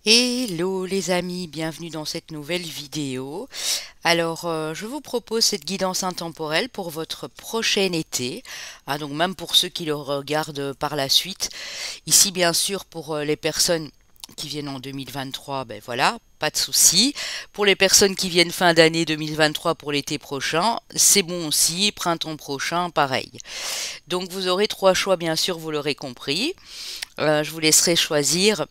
Hello les amis, bienvenue dans cette nouvelle vidéo. Alors, je vous propose cette guidance intemporelle pour votre prochain été, donc même pour ceux qui le regardent par la suite. Ici, bien sûr, pour les personnes qui viennent en 2023, ben voilà, pas de souci. Pour les personnes qui viennent fin d'année 2023 pour l'été prochain, c'est bon aussi, printemps prochain, pareil. Donc, vous aurez trois choix, bien sûr, vous l'aurez compris. Je vous laisserai choisir.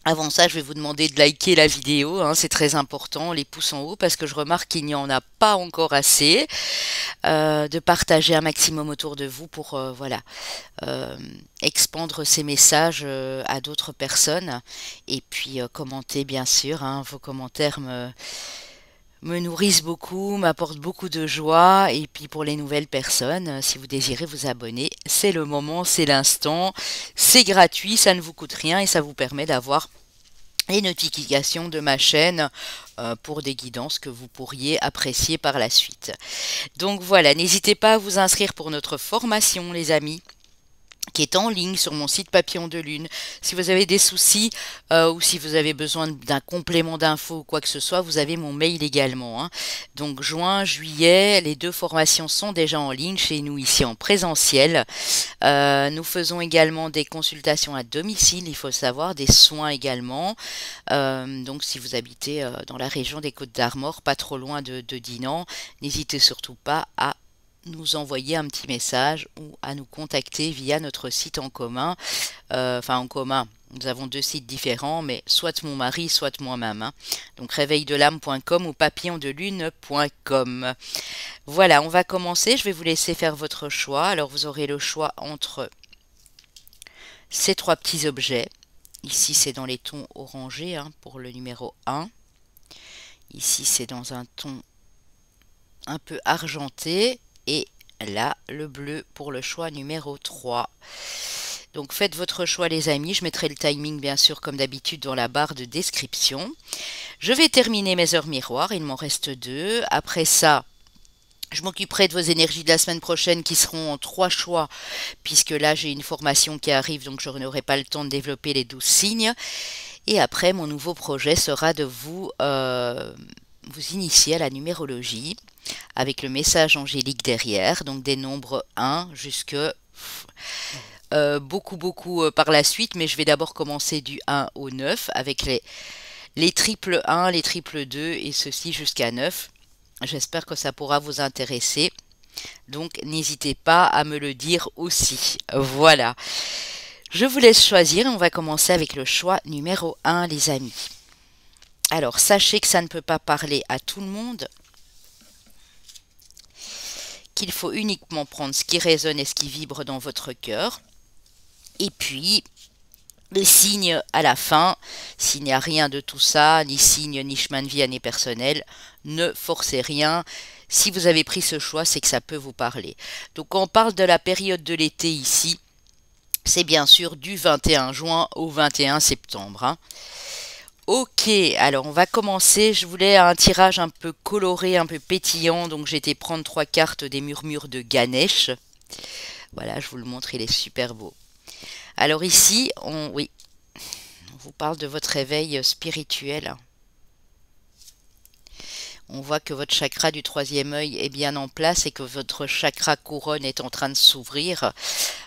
Avant ça, je vais vous demander de liker la vidéo, hein, c'est très important, les pouces en haut, parce que je remarque qu'il n'y en a pas encore assez, de partager un maximum autour de vous pour voilà, euh, expandre ces messages à d'autres personnes, et puis commenter bien sûr, hein, vos commentaires me nourrissent beaucoup, m'apportent beaucoup de joie, et puis pour les nouvelles personnes, si vous désirez vous abonner, c'est le moment, c'est l'instant, c'est gratuit, ça ne vous coûte rien, et ça vous permet d'avoir les notifications de ma chaîne pour des guidances que vous pourriez apprécier par la suite. Donc voilà, n'hésitez pas à vous inscrire pour notre formation les amis, qui est en ligne sur mon site Papillon de Lune. Si vous avez des soucis ou si vous avez besoin d'un complément d'infos ou quoi que ce soit, vous avez mon mail également, hein. Donc juin, juillet, les deux formations sont déjà en ligne chez nous ici en présentiel. Nous faisons également des consultations à domicile, il faut le savoir, des soins également. Donc si vous habitez dans la région des Côtes-d'Armor, pas trop loin de Dinan, n'hésitez surtout pas à nous envoyer un petit message ou à nous contacter via notre site en commun. Enfin en commun, nous avons deux sites différents, mais soit mon mari, soit moi-même, hein. Donc réveildelame.com ou papillondelune.com. Voilà, on va commencer. Je vais vous laisser faire votre choix. Alors vous aurez le choix entre ces trois petits objets. Ici c'est dans les tons orangés, hein, pour le numéro 1. Ici c'est dans un ton un peu argenté. Et là, le bleu pour le choix numéro 3. Donc faites votre choix les amis, je mettrai le timing bien sûr comme d'habitude dans la barre de description. Je vais terminer mes heures miroirs, il m'en reste 2. Après ça, je m'occuperai de vos énergies de la semaine prochaine qui seront en 3 choix, puisque là j'ai une formation qui arrive, donc je n'aurai pas le temps de développer les 12 signes. Et après, mon nouveau projet sera de vous initier à la numérologie avec le message angélique derrière, donc des nombres 1 jusque beaucoup par la suite, mais je vais d'abord commencer du 1 au 9 avec les triples 1, les triples 2 et ceci jusqu'à 9. J'espère que ça pourra vous intéresser. Donc n'hésitez pas à me le dire aussi. Voilà. Je vous laisse choisir et on va commencer avec le choix numéro 1 les amis. Alors sachez que ça ne peut pas parler à tout le monde, qu'il faut uniquement prendre ce qui résonne et ce qui vibre dans votre cœur. Et puis, les signes à la fin, s'il n'y a rien de tout ça, ni signe, ni chemin de vie, ni personnel, ne forcez rien. Si vous avez pris ce choix, c'est que ça peut vous parler. Donc quand on parle de la période de l'été ici, c'est bien sûr du 21 juin au 21 septembre, hein. Ok, alors on va commencer. Je voulais un tirage un peu coloré, un peu pétillant, donc j'ai été prendre 3 cartes des murmures de Ganesh. Voilà, je vous le montre, il est super beau. Alors ici, oui, on vous parle de votre réveil spirituel. On voit que votre chakra du troisième œil est bien en place et que votre chakra couronne est en train de s'ouvrir.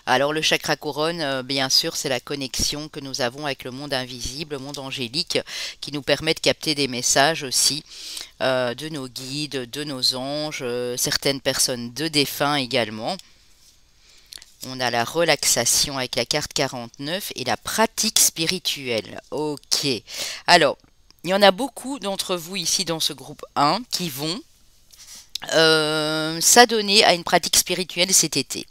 Alors le chakra couronne, bien sûr, c'est la connexion que nous avons avec le monde invisible, le monde angélique, qui nous permet de capter des messages aussi de nos guides, de nos anges, certaines personnes de défunts également. On a la relaxation avec la carte 49 et la pratique spirituelle. Ok. Alors, il y en a beaucoup d'entre vous ici dans ce groupe 1 qui vont s'adonner à une pratique spirituelle cet été,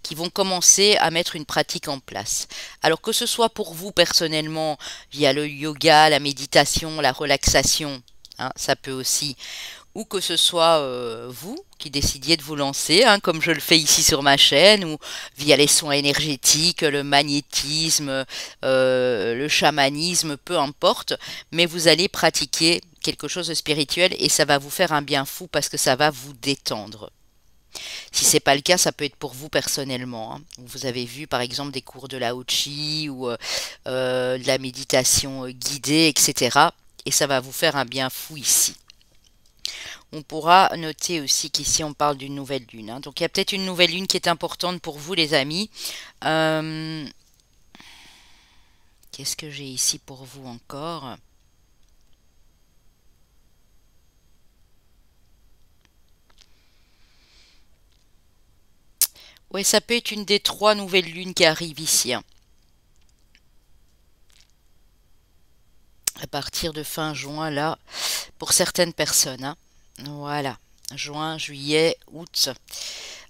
qui vont commencer à mettre une pratique en place. Alors que ce soit pour vous personnellement, via le yoga, la méditation, la relaxation, hein, ça peut aussi, ou que ce soit vous qui décidiez de vous lancer, hein, comme je le fais ici sur ma chaîne, ou via les soins énergétiques, le magnétisme, le chamanisme, peu importe, mais vous allez pratiquer quelque chose de spirituel et ça va vous faire un bien fou parce que ça va vous détendre. Si c'est pas le cas, ça peut être pour vous personnellement, hein. Vous avez vu par exemple des cours de Lao Chi ou de la méditation guidée, etc. Et ça va vous faire un bien fou ici. On pourra noter aussi qu'ici on parle d'une nouvelle lune, hein. Donc il y a peut-être une nouvelle lune qui est importante pour vous les amis. Euh, Qu'est-ce que j'ai ici pour vous encore? Oui, ça peut être une des 3 nouvelles lunes qui arrivent ici, hein, à partir de fin juin, là, pour certaines personnes, hein. Voilà, juin, juillet, août.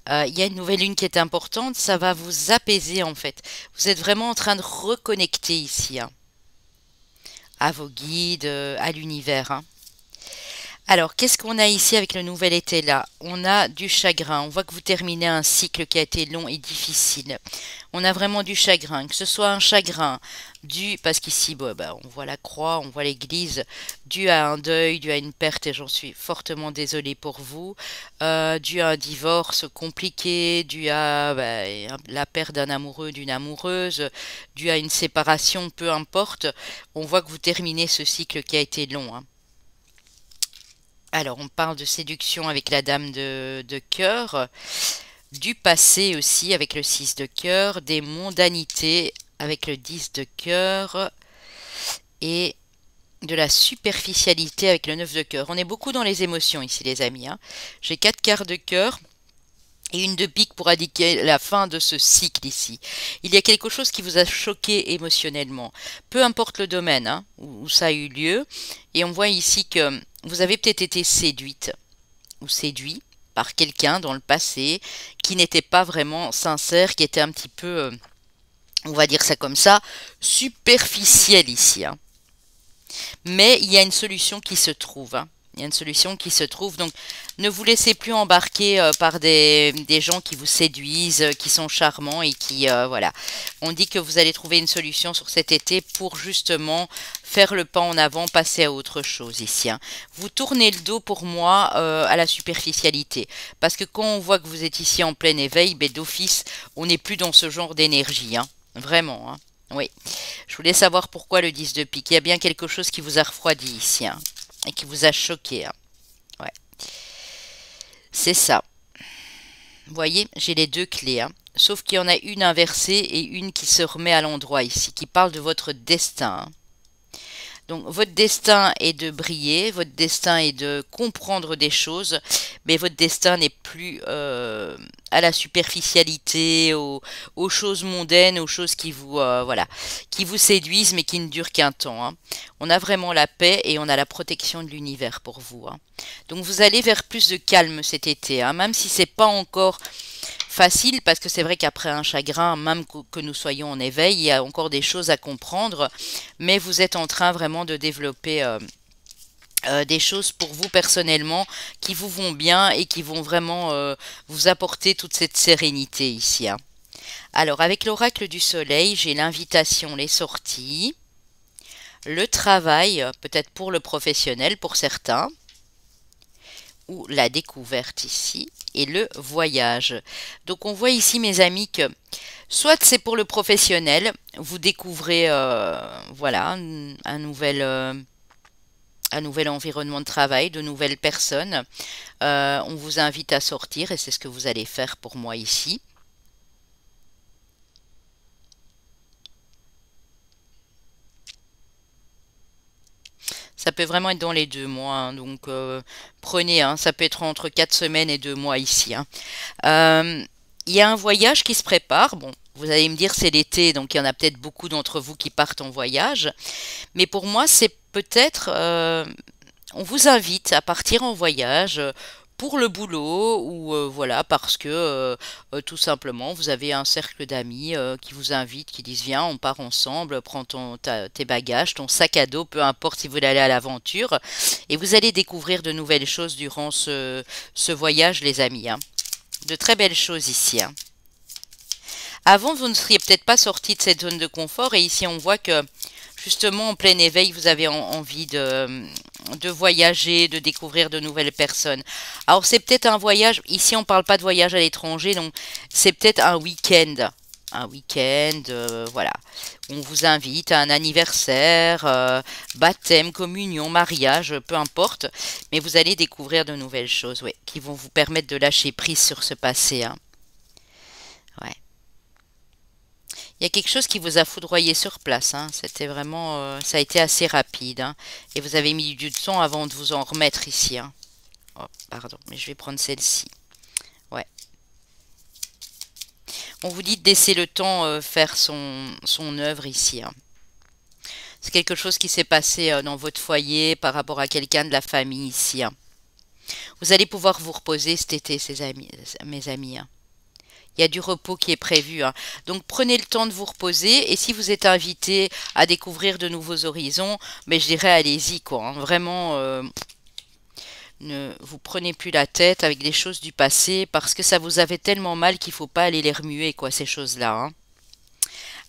Il y a une nouvelle lune qui est importante, ça va vous apaiser en fait. Vous êtes vraiment en train de reconnecter ici, hein, à vos guides, à l'univers, hein. Alors, qu'est-ce qu'on a ici avec le nouvel été là? On a du chagrin. On voit que vous terminez un cycle qui a été long et difficile. On a vraiment du chagrin. Que ce soit un chagrin dû, parce qu'ici, bon, bah, on voit la croix, on voit l'église, dû à un deuil, dû à une perte, et j'en suis fortement désolée pour vous, dû à un divorce compliqué, dû à bah, la perte d'un amoureux, d'une amoureuse, dû à une séparation, peu importe. On voit que vous terminez ce cycle qui a été long, hein. Alors, on parle de séduction avec la dame de cœur, du passé aussi avec le 6 de cœur, des mondanités avec le 10 de cœur et de la superficialité avec le 9 de cœur. On est beaucoup dans les émotions ici les amis, hein. J'ai 4 quarts de cœur et une de pique pour indiquer la fin de ce cycle ici. Il y a quelque chose qui vous a choqué émotionnellement, peu importe le domaine, hein, où ça a eu lieu. Et on voit ici que vous avez peut-être été séduite ou séduit par quelqu'un dans le passé qui n'était pas vraiment sincère, qui était un petit peu, on va dire ça comme ça, superficiel ici, hein. Mais il y a une solution qui se trouve, hein. Il y a une solution qui se trouve. Donc, ne vous laissez plus embarquer par des gens qui vous séduisent, qui sont charmants et qui, voilà. On dit que vous allez trouver une solution sur cet été pour justement faire le pas en avant, passer à autre chose ici, hein. Vous tournez le dos pour moi à la superficialité. Parce que quand on voit que vous êtes ici en plein éveil, ben, d'office, on n'est plus dans ce genre d'énergie, hein. Vraiment, hein. Oui. Je voulais savoir pourquoi le 10 de pique. Il y a bien quelque chose qui vous a refroidi ici, hein, et qui vous a choqué, hein. Ouais. C'est ça. Vous voyez, j'ai les 2 clés, hein. Sauf qu'il y en a une inversée et une qui se remet à l'endroit ici, qui parle de votre destin, hein. Donc votre destin est de briller, votre destin est de comprendre des choses, mais votre destin n'est plus à la superficialité, aux choses mondaines, aux choses qui vous, voilà, qui vous séduisent, mais qui ne durent qu'un temps, hein. On a vraiment la paix et on a la protection de l'univers pour vous, hein. Donc vous allez vers plus de calme cet été, hein, même si c'est pas encore facile, parce que c'est vrai qu'après un chagrin, même que nous soyons en éveil, il y a encore des choses à comprendre, mais vous êtes en train vraiment de développer des choses pour vous personnellement qui vous vont bien et qui vont vraiment vous apporter toute cette sérénité ici, hein. Alors, avec l'oracle du soleil, j'ai l'invitation, les sorties, le travail, peut-être pour le professionnel, pour certains, ou la découverte ici, et le voyage. Donc on voit ici mes amis que soit c'est pour le professionnel, vous découvrez voilà un nouvel environnement de travail, de nouvelles personnes. On vous invite à sortir et c'est ce que vous allez faire pour moi ici. Ça peut vraiment être dans les 2 mois, hein, donc prenez, hein, ça peut être entre 4 semaines et 2 mois ici, hein. Il y a un voyage qui se prépare. Bon, vous allez me dire c'est l'été, donc il y en a peut-être beaucoup d'entre vous qui partent en voyage. Mais pour moi, c'est peut-être, on vous invite à partir en voyage pour le boulot ou voilà parce que tout simplement vous avez un cercle d'amis qui vous invitent, qui disent viens, on part ensemble, prends tes bagages, ton sac à dos, peu importe si vous voulez aller à l'aventure, et vous allez découvrir de nouvelles choses durant ce voyage, les amis, hein. De très belles choses ici, hein. Avant, vous ne seriez peut-être pas sorti de cette zone de confort et ici on voit que justement en plein éveil, vous avez envie de voyager, de découvrir de nouvelles personnes. Alors c'est peut-être un voyage, ici on parle pas de voyage à l'étranger, donc c'est peut-être un week-end. Un week-end, voilà. On vous invite à un anniversaire, baptême, communion, mariage, peu importe. Mais vous allez découvrir de nouvelles choses, oui, qui vont vous permettre de lâcher prise sur ce passé, hein. Ouais. Il y a quelque chose qui vous a foudroyé sur place, hein. C'était vraiment, ça a été assez rapide, hein. Et vous avez mis du temps avant de vous en remettre ici, hein. Oh, pardon, mais je vais prendre celle-ci. Ouais. On vous dit de laisser le temps faire son œuvre ici, hein. C'est quelque chose qui s'est passé dans votre foyer par rapport à quelqu'un de la famille ici, hein. Vous allez pouvoir vous reposer cet été, mes amis, hein. Il y a du repos qui est prévu, hein. Donc prenez le temps de vous reposer et si vous êtes invité à découvrir de nouveaux horizons, mais je dirais allez-y quoi, hein. Vraiment, ne vous prenez plus la tête avec des choses du passé parce que ça vous avait tellement mal qu'il faut pas aller les remuer quoi ces choses-là, hein.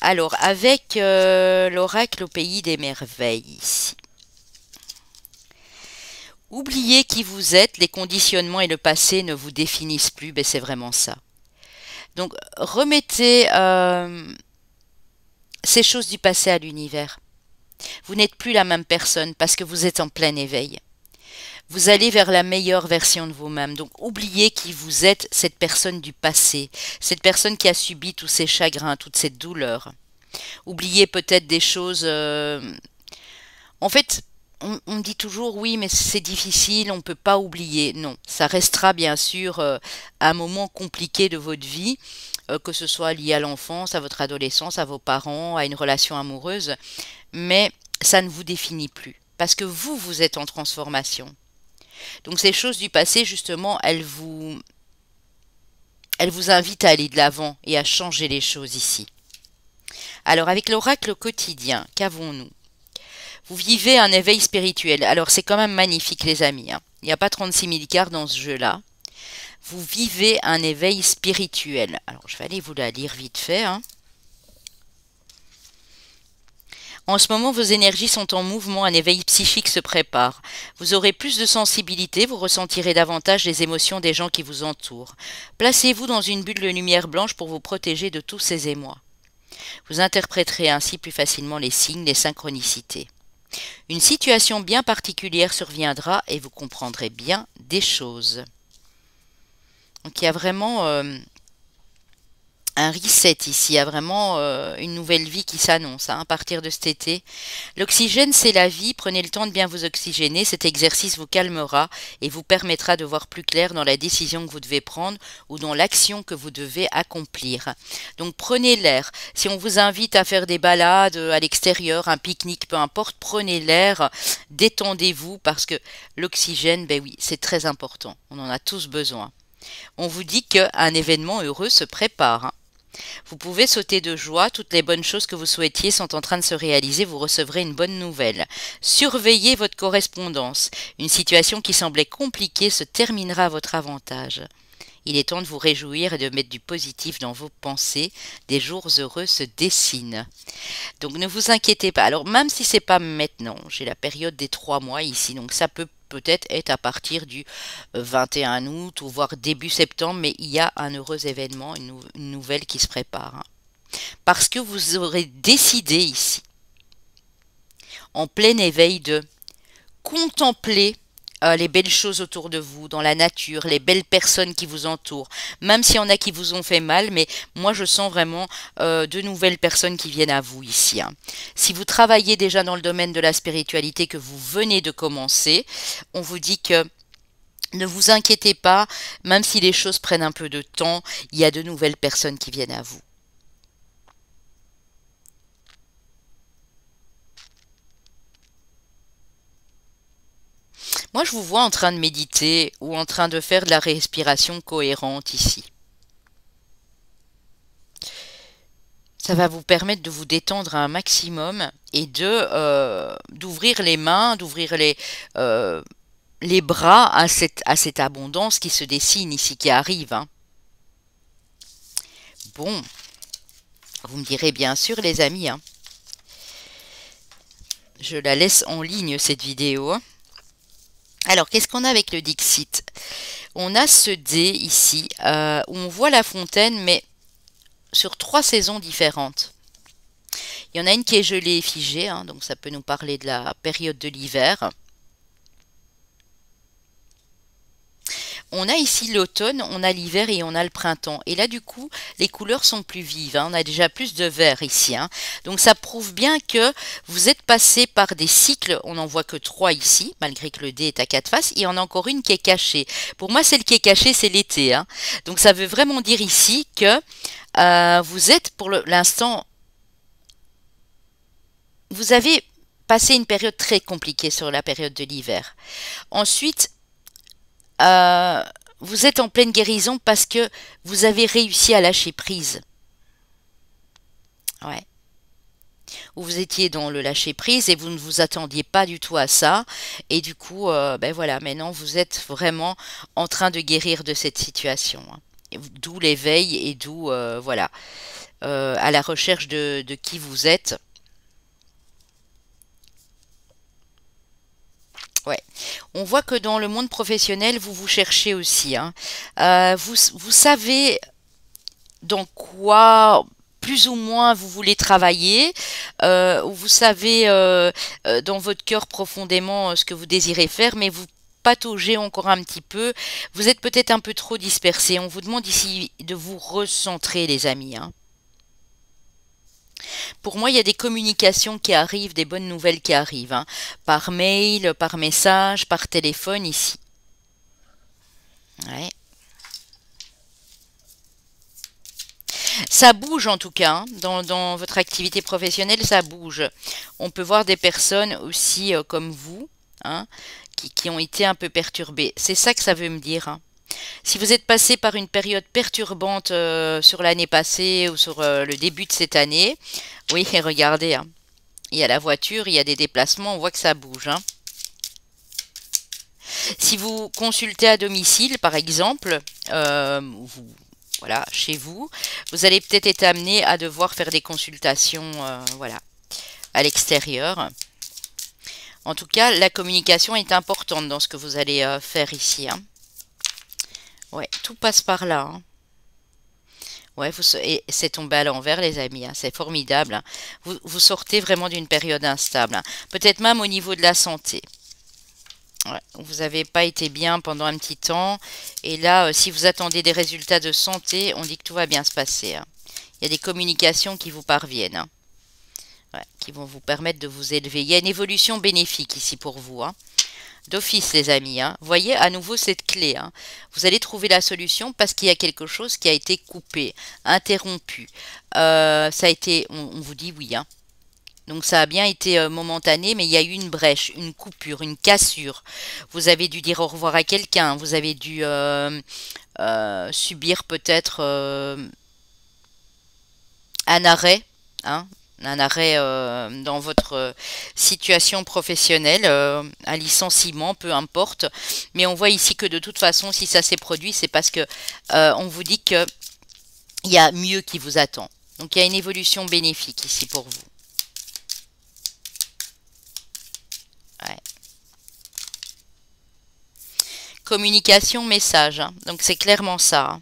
Alors avec l'oracle au pays des merveilles ici. Oubliez qui vous êtes, les conditionnements et le passé ne vous définissent plus, ben c'est vraiment ça. Donc remettez ces choses du passé à l'univers. Vous n'êtes plus la même personne parce que vous êtes en plein éveil. Vous allez vers la meilleure version de vous-même. Donc oubliez qui vous êtes, cette personne du passé, cette personne qui a subi tous ces chagrins, toute cette douleur. Oubliez peut-être des choses... En fait, on dit toujours oui, mais c'est difficile, on ne peut pas oublier. Non, ça restera bien sûr un moment compliqué de votre vie, que ce soit lié à l'enfance, à votre adolescence, à vos parents, à une relation amoureuse, mais ça ne vous définit plus, parce que vous, vous êtes en transformation. Donc ces choses du passé, justement, elles vous invitent à aller de l'avant et à changer les choses ici. Alors avec l'oracle quotidien, qu'avons-nous? Vous vivez un éveil spirituel. Alors c'est quand même magnifique les amis, hein. Il n'y a pas 36 000 cartes dans ce jeu-là. Vous vivez un éveil spirituel. Alors je vais aller vous la lire vite fait, hein. En ce moment, vos énergies sont en mouvement, un éveil psychique se prépare. Vous aurez plus de sensibilité, vous ressentirez davantage les émotions des gens qui vous entourent. Placez-vous dans une bulle de lumière blanche pour vous protéger de tous ces émois. Vous interpréterez ainsi plus facilement les signes, les synchronicités. Une situation bien particulière surviendra et vous comprendrez bien des choses. Donc il y a vraiment un reset ici, il y a vraiment une nouvelle vie qui s'annonce, hein, à partir de cet été. L'oxygène, c'est la vie, prenez le temps de bien vous oxygéner, cet exercice vous calmera et vous permettra de voir plus clair dans la décision que vous devez prendre ou dans l'action que vous devez accomplir. Donc prenez l'air, si on vous invite à faire des balades à l'extérieur, un pique-nique, peu importe, prenez l'air, détendez-vous parce que l'oxygène, ben oui, c'est très important, on en a tous besoin. On vous dit qu'un événement heureux se prépare, hein. Vous pouvez sauter de joie, toutes les bonnes choses que vous souhaitiez sont en train de se réaliser, vous recevrez une bonne nouvelle. Surveillez votre correspondance. Une situation qui semblait compliquée se terminera à votre avantage. Il est temps de vous réjouir et de mettre du positif dans vos pensées. Des jours heureux se dessinent. Donc ne vous inquiétez pas. Alors même si c'est pas maintenant, j'ai la période des 3 mois ici, donc ça peut-être être à partir du 21 août ou voire début septembre, mais il y a un heureux événement, une nouvelle qui se prépare, hein. Parce que vous aurez décidé ici, en plein éveil, de contempler les belles choses autour de vous, dans la nature, les belles personnes qui vous entourent, même s'il y en a qui vous ont fait mal, mais moi je sens vraiment de nouvelles personnes qui viennent à vous ici, hein. Si vous travaillez déjà dans le domaine de la spiritualité, que vous venez de commencer, on vous dit que ne vous inquiétez pas, même si les choses prennent un peu de temps, il y a de nouvelles personnes qui viennent à vous. Moi, je vous vois en train de méditer ou en train de faire de la respiration cohérente ici. Ça va vous permettre de vous détendre un maximum et d'ouvrir les mains, d'ouvrir les bras à cette abondance qui se dessine ici, qui arrive, hein. Bon, vous me direz bien sûr les amis, hein. Je la laisse en ligne cette vidéo, hein. Alors, qu'est-ce qu'on a avec le Dixit? On a ce dé ici, où on voit la fontaine, mais sur 3 saisons différentes. Il y en a une qui est gelée et figée, hein, donc ça peut nous parler de la période de l'hiver. On a ici l'automne, on a l'hiver et on a le printemps. Et là, du coup, les couleurs sont plus vives, hein. On a déjà plus de vert ici, hein. Donc, ça prouve bien que vous êtes passé par des cycles. On n'en voit que 3 ici, malgré que le dé est à 4 faces. Il y en a encore une qui est cachée. Pour moi, celle qui est cachée, c'est l'été, hein. Donc, ça veut vraiment dire ici que vous êtes, pour l'instant, vous avez passé une période très compliquée sur la période de l'hiver. Ensuite, euh, vous êtes en pleine guérison parce que vous avez réussi à lâcher prise. Ouais. Ou vous étiez dans le lâcher prise et vous ne vous attendiez pas du tout à ça. Et du coup, ben voilà, maintenant vous êtes vraiment en train de guérir de cette situation, hein. D'où l'éveil et d'où, voilà, à la recherche de qui vous êtes. Ouais. On voit que dans le monde professionnel, vous vous cherchez aussi, hein. Vous savez dans quoi plus ou moins vous voulez travailler, ou vous savez dans votre cœur profondément ce que vous désirez faire, mais vous pataugez encore un petit peu. Vous êtes peut-être un peu trop dispersé. On vous demande ici de vous recentrer, les amis, hein. Pour moi, il y a des communications qui arrivent, des bonnes nouvelles qui arrivent, hein, par mail, par message, par téléphone ici. Ouais. Ça bouge en tout cas, hein. Dans votre activité professionnelle, ça bouge. On peut voir des personnes aussi comme vous, hein, qui ont été un peu perturbées. C'est ça que ça veut me dire, hein. Si vous êtes passé par une période perturbante sur l'année passée ou sur le début de cette année, oui, regardez, hein, il y a la voiture, il y a des déplacements, on voit que ça bouge, hein. Si vous consultez à domicile, par exemple, voilà, chez vous, vous allez peut-être être amené à devoir faire des consultations, voilà, à l'extérieur. En tout cas, la communication est importante dans ce que vous allez faire ici, hein. Ouais, tout passe par là, hein. Ouais, et c'est tombé à l'envers, les amis, hein. C'est formidable, hein. Vous sortez vraiment d'une période instable, hein. Peut-être même au niveau de la santé. Ouais, vous n'avez pas été bien pendant un petit temps. Et là, si vous attendez des résultats de santé, on dit que tout va bien se passer, hein. Il y a des communications qui vous parviennent, hein. Ouais, qui vont vous permettre de vous élever. Il y a une évolution bénéfique ici pour vous, hein. D'office, les amis, hein. Voyez à nouveau cette clé, hein. Vous allez trouver la solution parce qu'il y a quelque chose qui a été coupé, interrompu. Ça a été, on vous dit oui, hein. Donc ça a bien été momentané, mais il y a eu une brèche, une coupure, une cassure. Vous avez dû dire au revoir à quelqu'un, vous avez dû subir peut-être un arrêt, hein, un arrêt dans votre situation professionnelle, un licenciement, peu importe. Mais on voit ici que de toute façon, si ça s'est produit, c'est parce que on vous dit que il y a mieux qui vous attend. Donc il y a une évolution bénéfique ici pour vous. Ouais. Communication, message, hein. Donc c'est clairement ça, hein.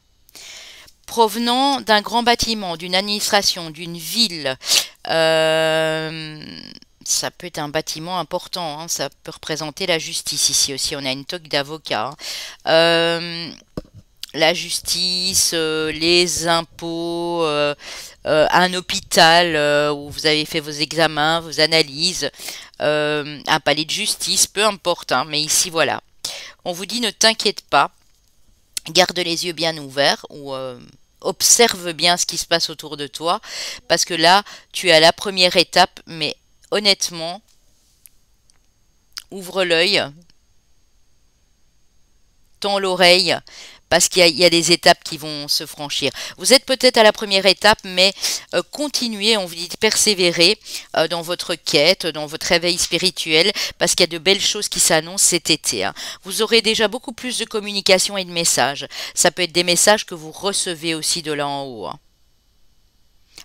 Provenant d'un grand bâtiment, d'une administration, d'une ville, ça peut être un bâtiment important, hein. Ça peut représenter la justice ici aussi. On a une toque d'avocat, hein. La justice, les impôts, un hôpital où vous avez fait vos examens, vos analyses, un palais de justice, peu importe, hein, mais ici voilà. On vous dit ne t'inquiète pas, garde les yeux bien ouverts ou observe bien ce qui se passe autour de toi, parce que là, tu es à la première étape, mais honnêtement, ouvre l'œil, tends l'oreille, parce qu'il y a des étapes qui vont se franchir. Vous êtes peut-être à la première étape, mais continuez, on vous dit de persévérer dans votre quête, dans votre réveil spirituel, parce qu'il y a de belles choses qui s'annoncent cet été, hein. Vous aurez déjà beaucoup plus de communication et de messages. Ça peut être des messages que vous recevez aussi de là en haut, hein.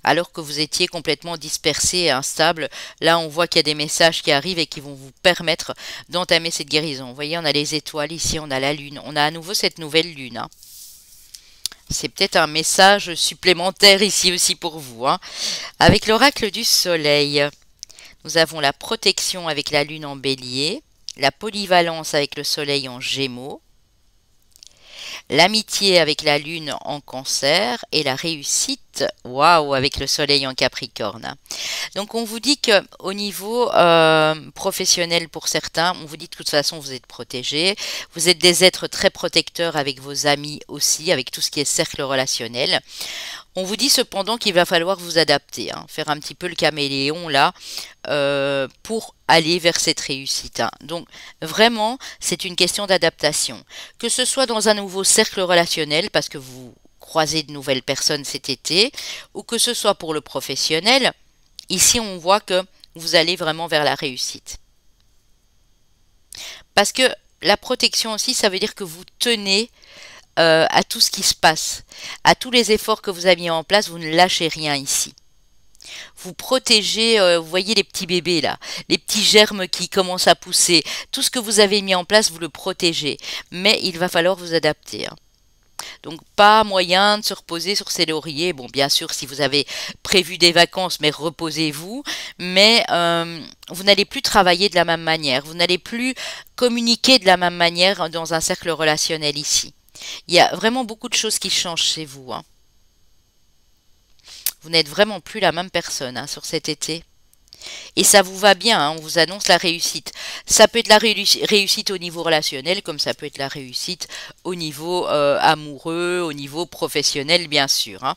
alors que vous étiez complètement dispersé et instable. Là, on voit qu'il y a des messages qui arrivent et qui vont vous permettre d'entamer cette guérison. Vous voyez, on a les étoiles ici, on a la lune. On a à nouveau cette nouvelle lune, hein. C'est peut-être un message supplémentaire ici aussi pour vous, hein. Avec l'oracle du soleil, nous avons la protection avec la lune en bélier, la polyvalence avec le soleil en gémeaux, l'amitié avec la lune en cancer et la réussite, waouh, avec le soleil en capricorne. Donc on vous dit que au niveau professionnel pour certains, on vous dit de toute façon vous êtes protégés, vous êtes des êtres très protecteurs avec vos amis aussi, avec tout ce qui est cercle relationnel. On vous dit cependant qu'il va falloir vous adapter, hein, faire un petit peu le caméléon là, pour aller vers cette réussite, hein. Donc vraiment, c'est une question d'adaptation. Que ce soit dans un nouveau cercle relationnel, parce que vous croisez de nouvelles personnes cet été, ou que ce soit pour le professionnel, ici on voit que vous allez vraiment vers la réussite. Parce que la protection aussi, ça veut dire que vous tenez à tout ce qui se passe, à tous les efforts que vous avez mis en place, vous ne lâchez rien ici. Vous protégez, vous voyez les petits bébés là, les petits germes qui commencent à pousser, tout ce que vous avez mis en place, vous le protégez, mais il va falloir vous adapter, hein. Donc pas moyen de se reposer sur ses lauriers. Bon, bien sûr, si vous avez prévu des vacances, mais reposez-vous, mais vous n'allez plus travailler de la même manière, vous n'allez plus communiquer de la même manière dans un cercle relationnel ici. Il y a vraiment beaucoup de choses qui changent chez vous, hein. Vous n'êtes vraiment plus la même personne, hein, sur cet été. Et ça vous va bien, hein, on vous annonce la réussite. Ça peut être la réussite au niveau relationnel, comme ça peut être la réussite au niveau amoureux, au niveau professionnel, bien sûr, hein.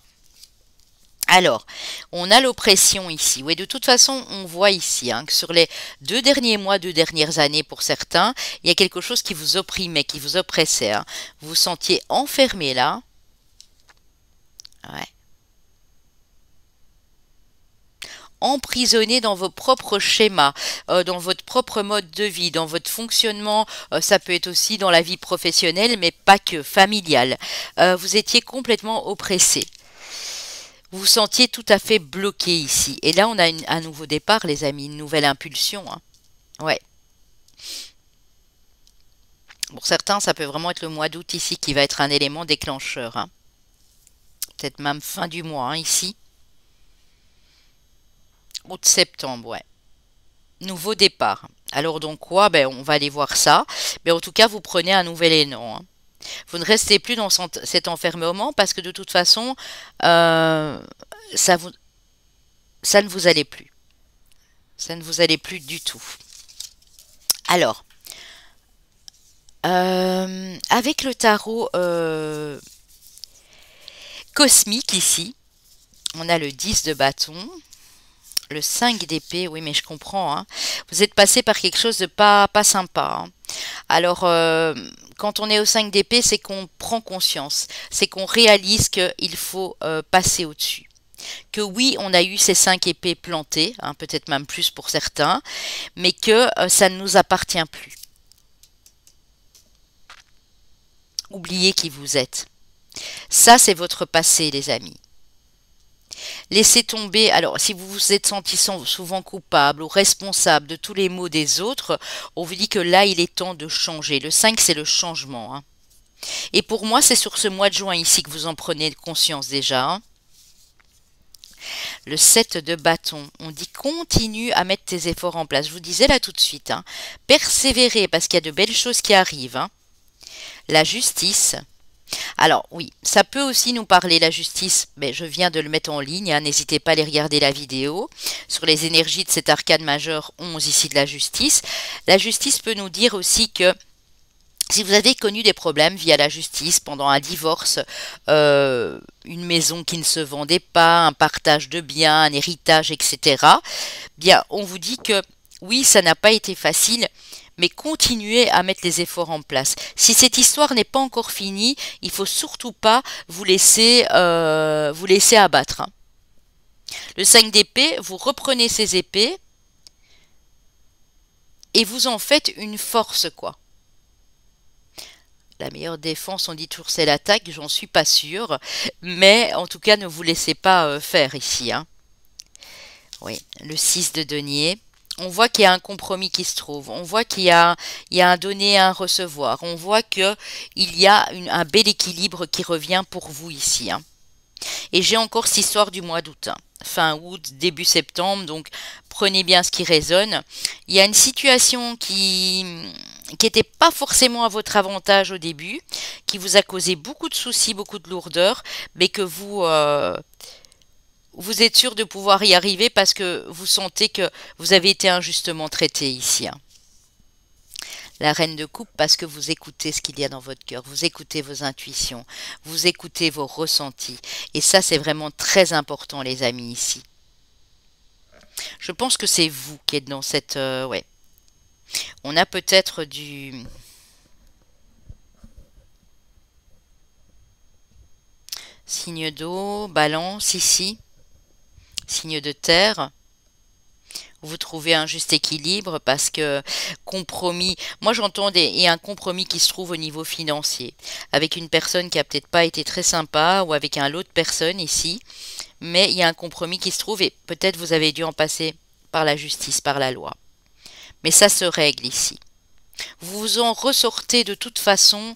Alors, on a l'oppression ici. Oui, de toute façon, on voit ici, hein, que sur les 2 derniers mois, 2 dernières années pour certains, il y a quelque chose qui vous opprimait, qui vous oppressait, hein. Vous vous sentiez enfermé là. Ouais. Emprisonné dans vos propres schémas, dans votre propre mode de vie, dans votre fonctionnement, ça peut être aussi dans la vie professionnelle, mais pas que, familiale. Vous étiez complètement oppressé. Vous vous sentiez tout à fait bloqué ici. Et là, on a un nouveau départ, les amis, une nouvelle impulsion, hein. Ouais. Pour certains, ça peut vraiment être le mois d'août ici qui va être un élément déclencheur, hein. Peut-être même fin du mois, hein, ici. Août-septembre, ouais. Nouveau départ. Alors donc quoi? Ben, on va aller voir ça. Mais en tout cas, vous prenez un nouvel élan, hein. Vous ne restez plus dans cet enfermement parce que de toute façon, euh, ça, ça ne vous allait plus. Ça ne vous allait plus du tout. Alors, avec le tarot cosmique ici, on a le 10 de bâton, le 5 d'épée, oui mais je comprends, hein. Vous êtes passé par quelque chose de pas sympa, hein. Alors, quand on est au 5 d'épée, c'est qu'on prend conscience, c'est qu'on réalise qu'il faut passer au-dessus. Que oui, on a eu ces 5 épées plantées, hein, peut-être même plus pour certains, mais que ça ne nous appartient plus. Oubliez qui vous êtes. Ça, c'est votre passé, les amis. Laissez tomber, alors si vous vous êtes senti souvent coupable ou responsable de tous les maux des autres, on vous dit que là, il est temps de changer. Le 5, c'est le changement, hein. Et pour moi, c'est sur ce mois de juin ici que vous en prenez conscience déjà, hein. Le 7 de bâton, on dit continue à mettre tes efforts en place. Je vous disais là tout de suite, hein, persévérer parce qu'il y a de belles choses qui arrivent, hein. La justice. Alors oui, ça peut aussi nous parler, la justice, mais je viens de le mettre en ligne, hein, n'hésitez pas à aller regarder la vidéo sur les énergies de cet arcane majeur 11 ici de la justice. La justice peut nous dire aussi que si vous avez connu des problèmes via la justice pendant un divorce, une maison qui ne se vendait pas, un partage de biens, un héritage, etc., bien on vous dit que oui, ça n'a pas été facile, mais continuez à mettre les efforts en place. Si cette histoire n'est pas encore finie, il faut surtout pas vous laisser abattre, hein. Le 5 d'épée, vous reprenez ces épées et vous en faites une force, quoi. La meilleure défense, on dit toujours c'est l'attaque, j'en suis pas sûre. Mais en tout cas, ne vous laissez pas faire ici, hein. Oui, le 6 de denier. On voit qu'il y a un compromis qui se trouve. On voit qu'il y a un donner et un recevoir. On voit qu'il y a un bel équilibre qui revient pour vous ici, hein. Et j'ai encore cette histoire du mois d'août, hein. Fin août, début septembre, donc prenez bien ce qui résonne. Il y a une situation qui n'était pas forcément à votre avantage au début, qui vous a causé beaucoup de soucis, beaucoup de lourdeurs, mais que vous êtes sûr de pouvoir y arriver parce que vous sentez que vous avez été injustement traité ici, hein. La reine de coupe parce que vous écoutez ce qu'il y a dans votre cœur, vous écoutez vos intuitions, vous écoutez vos ressentis. Et ça, c'est vraiment très important, les amis, ici. Je pense que c'est vous qui êtes dans cette... ouais. On a peut-être du... Signe d'eau, balance ici. Signe de terre. Vous trouvez un juste équilibre parce que compromis, moi j'entends il y a un compromis qui se trouve au niveau financier avec une personne qui a peut-être pas été très sympa ou avec un lot de personnes ici, mais il y a un compromis qui se trouve et peut-être vous avez dû en passer par la justice, par la loi. Mais ça se règle ici. Vous vous en ressortez de toute façon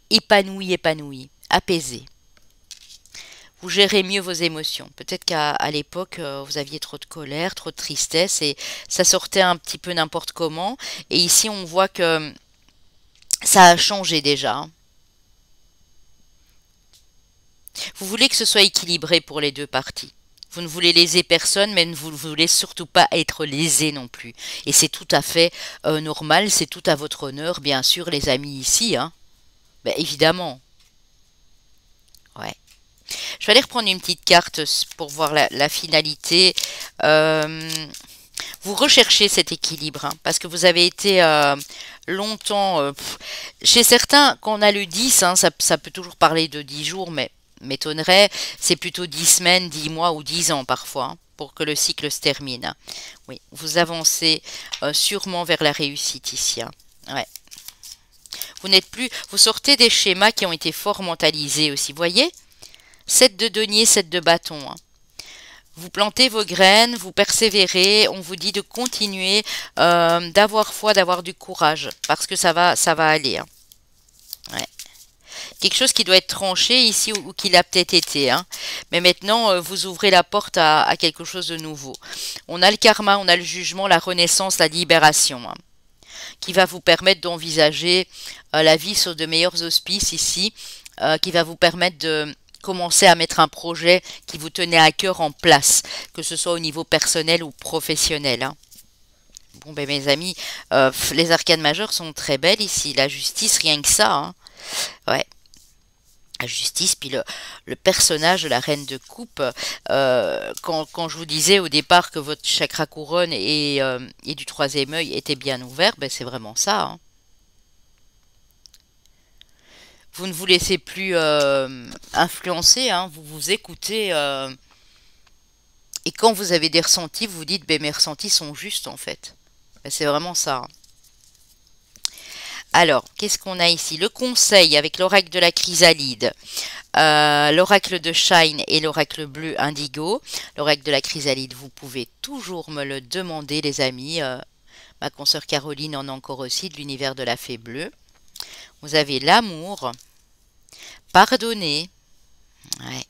épanoui, apaisé. Vous gérez mieux vos émotions. Peut-être qu'à l'époque, vous aviez trop de colère, trop de tristesse et ça sortait un petit peu n'importe comment. Et ici, on voit que ça a changé déjà, hein. Vous voulez que ce soit équilibré pour les deux parties. Vous ne voulez léser personne, mais vous ne voulez surtout pas être lésé non plus. Et c'est tout à fait normal, c'est tout à votre honneur, bien sûr, les amis ici, hein. Ben, évidemment. Ouais. Je vais aller reprendre une petite carte pour voir la finalité. Vous recherchez cet équilibre, hein, parce que vous avez été longtemps... chez certains, quand on a le 10, hein, ça peut toujours parler de 10 jours, mais m'étonnerait, c'est plutôt 10 semaines, 10 mois ou 10 ans parfois, hein, pour que le cycle se termine. Oui, vous avancez sûrement vers la réussite ici, hein. Ouais. Vous n'êtes plus... Vous sortez des schémas qui ont été fort mentalisés aussi, vous voyez ? 7 de denier, 7 de bâton, hein. Vous plantez vos graines, vous persévérez, on vous dit de continuer, d'avoir foi, d'avoir du courage, parce que ça va aller, hein. Ouais. Quelque chose qui doit être tranché ici ou qui l'a peut-être été, hein. Mais maintenant, vous ouvrez la porte à quelque chose de nouveau. On a le karma, on a le jugement, la renaissance, la libération, hein, qui va vous permettre d'envisager la vie sur de meilleurs auspices ici, qui va vous permettre de commencer à mettre un projet qui vous tenait à cœur en place, que ce soit au niveau personnel ou professionnel, hein. Bon, ben mes amis, les arcanes majeures sont très belles ici. La justice, rien que ça, hein. Ouais. La justice, puis le personnage de la reine de coupe, quand je vous disais au départ que votre chakra couronne et du troisième œil était bien ouvert, ben c'est vraiment ça, hein. Vous ne vous laissez plus influencer, hein, vous vous écoutez. Et quand vous avez des ressentis, vous vous dites, ben, mes ressentis sont justes en fait. Ben, c'est vraiment ça, hein. Alors, qu'est-ce qu'on a ici? Le conseil avec l'oracle de la chrysalide, l'oracle de Shine et l'oracle bleu indigo. L'oracle de la chrysalide, vous pouvez toujours me le demander, les amis. Ma consoeur Caroline en a encore aussi, de l'univers de la fée bleue. Vous avez l'amour, pardonner, ouais,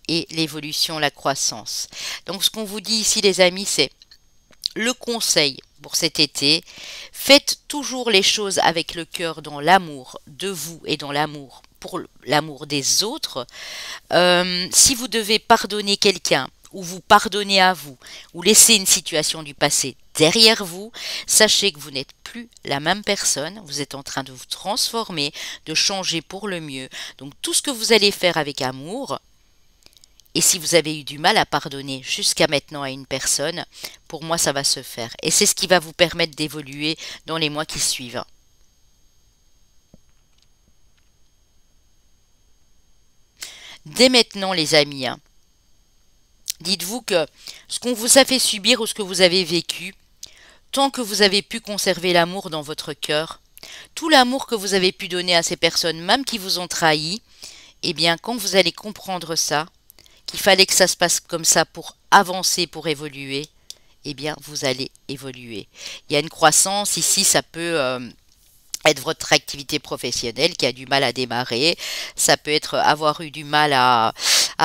et l'évolution, la croissance. Donc ce qu'on vous dit ici, les amis, c'est le conseil pour cet été. Faites toujours les choses avec le cœur, dans l'amour de vous et dans l'amour pour l'amour des autres. Si vous devez pardonner quelqu'un, ou vous pardonnez à vous, ou laisser une situation du passé derrière vous, sachez que vous n'êtes plus la même personne, vous êtes en train de vous transformer, de changer pour le mieux. Donc tout ce que vous allez faire avec amour, et si vous avez eu du mal à pardonner jusqu'à maintenant à une personne, pour moi ça va se faire. Et c'est ce qui va vous permettre d'évoluer dans les mois qui suivent. Dès maintenant les amis, hein, dites-vous que ce qu'on vous a fait subir ou ce que vous avez vécu, tant que vous avez pu conserver l'amour dans votre cœur, Tout l'amour que vous avez pu donner à ces personnes, même qui vous ont trahi, eh bien, quand vous allez comprendre ça, qu'il fallait que ça se passe comme ça pour avancer, pour évoluer, eh bien, vous allez évoluer. Il y a une croissance ici, ça peut être votre activité professionnelle qui a du mal à démarrer, ça peut être avoir eu du mal à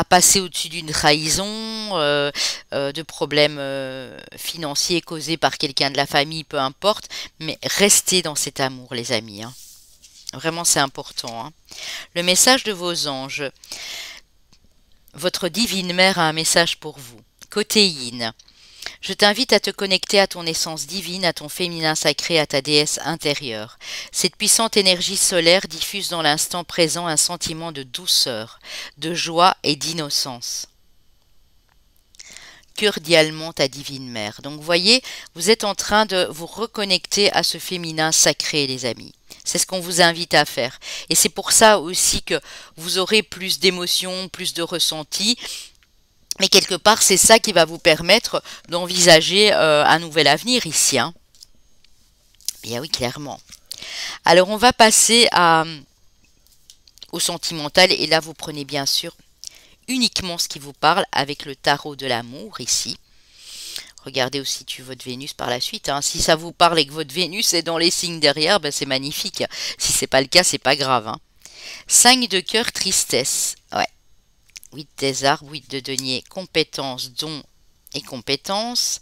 passer au-dessus d'une trahison, de problèmes financiers causés par quelqu'un de la famille, peu importe, mais restez dans cet amour, les amis, hein. Vraiment, c'est important, hein. Le message de vos anges. Votre divine mère a un message pour vous. Côté yin. Je t'invite à te connecter à ton essence divine, à ton féminin sacré, à ta déesse intérieure. Cette puissante énergie solaire diffuse dans l'instant présent un sentiment de douceur, de joie et d'innocence. Cordialement ta divine mère. Donc vous voyez, vous êtes en train de vous reconnecter à ce féminin sacré, les amis. C'est ce qu'on vous invite à faire. Et c'est pour ça aussi que vous aurez plus d'émotions, plus de ressentis. Mais quelque part, c'est ça qui va vous permettre d'envisager un nouvel avenir ici, hein. Bien oui, clairement. Alors, on va passer au sentimental. Et là, vous prenez bien sûr uniquement ce qui vous parle avec le tarot de l'amour ici. Regardez où situe votre Vénus par la suite, hein. Si ça vous parle et que votre Vénus est dans les signes derrière, ben c'est magnifique. Si c'est pas le cas, c'est pas grave, hein. 5 de cœur, tristesse. Ouais. 8 des arbres, 8 de denier, compétences, dons et compétences.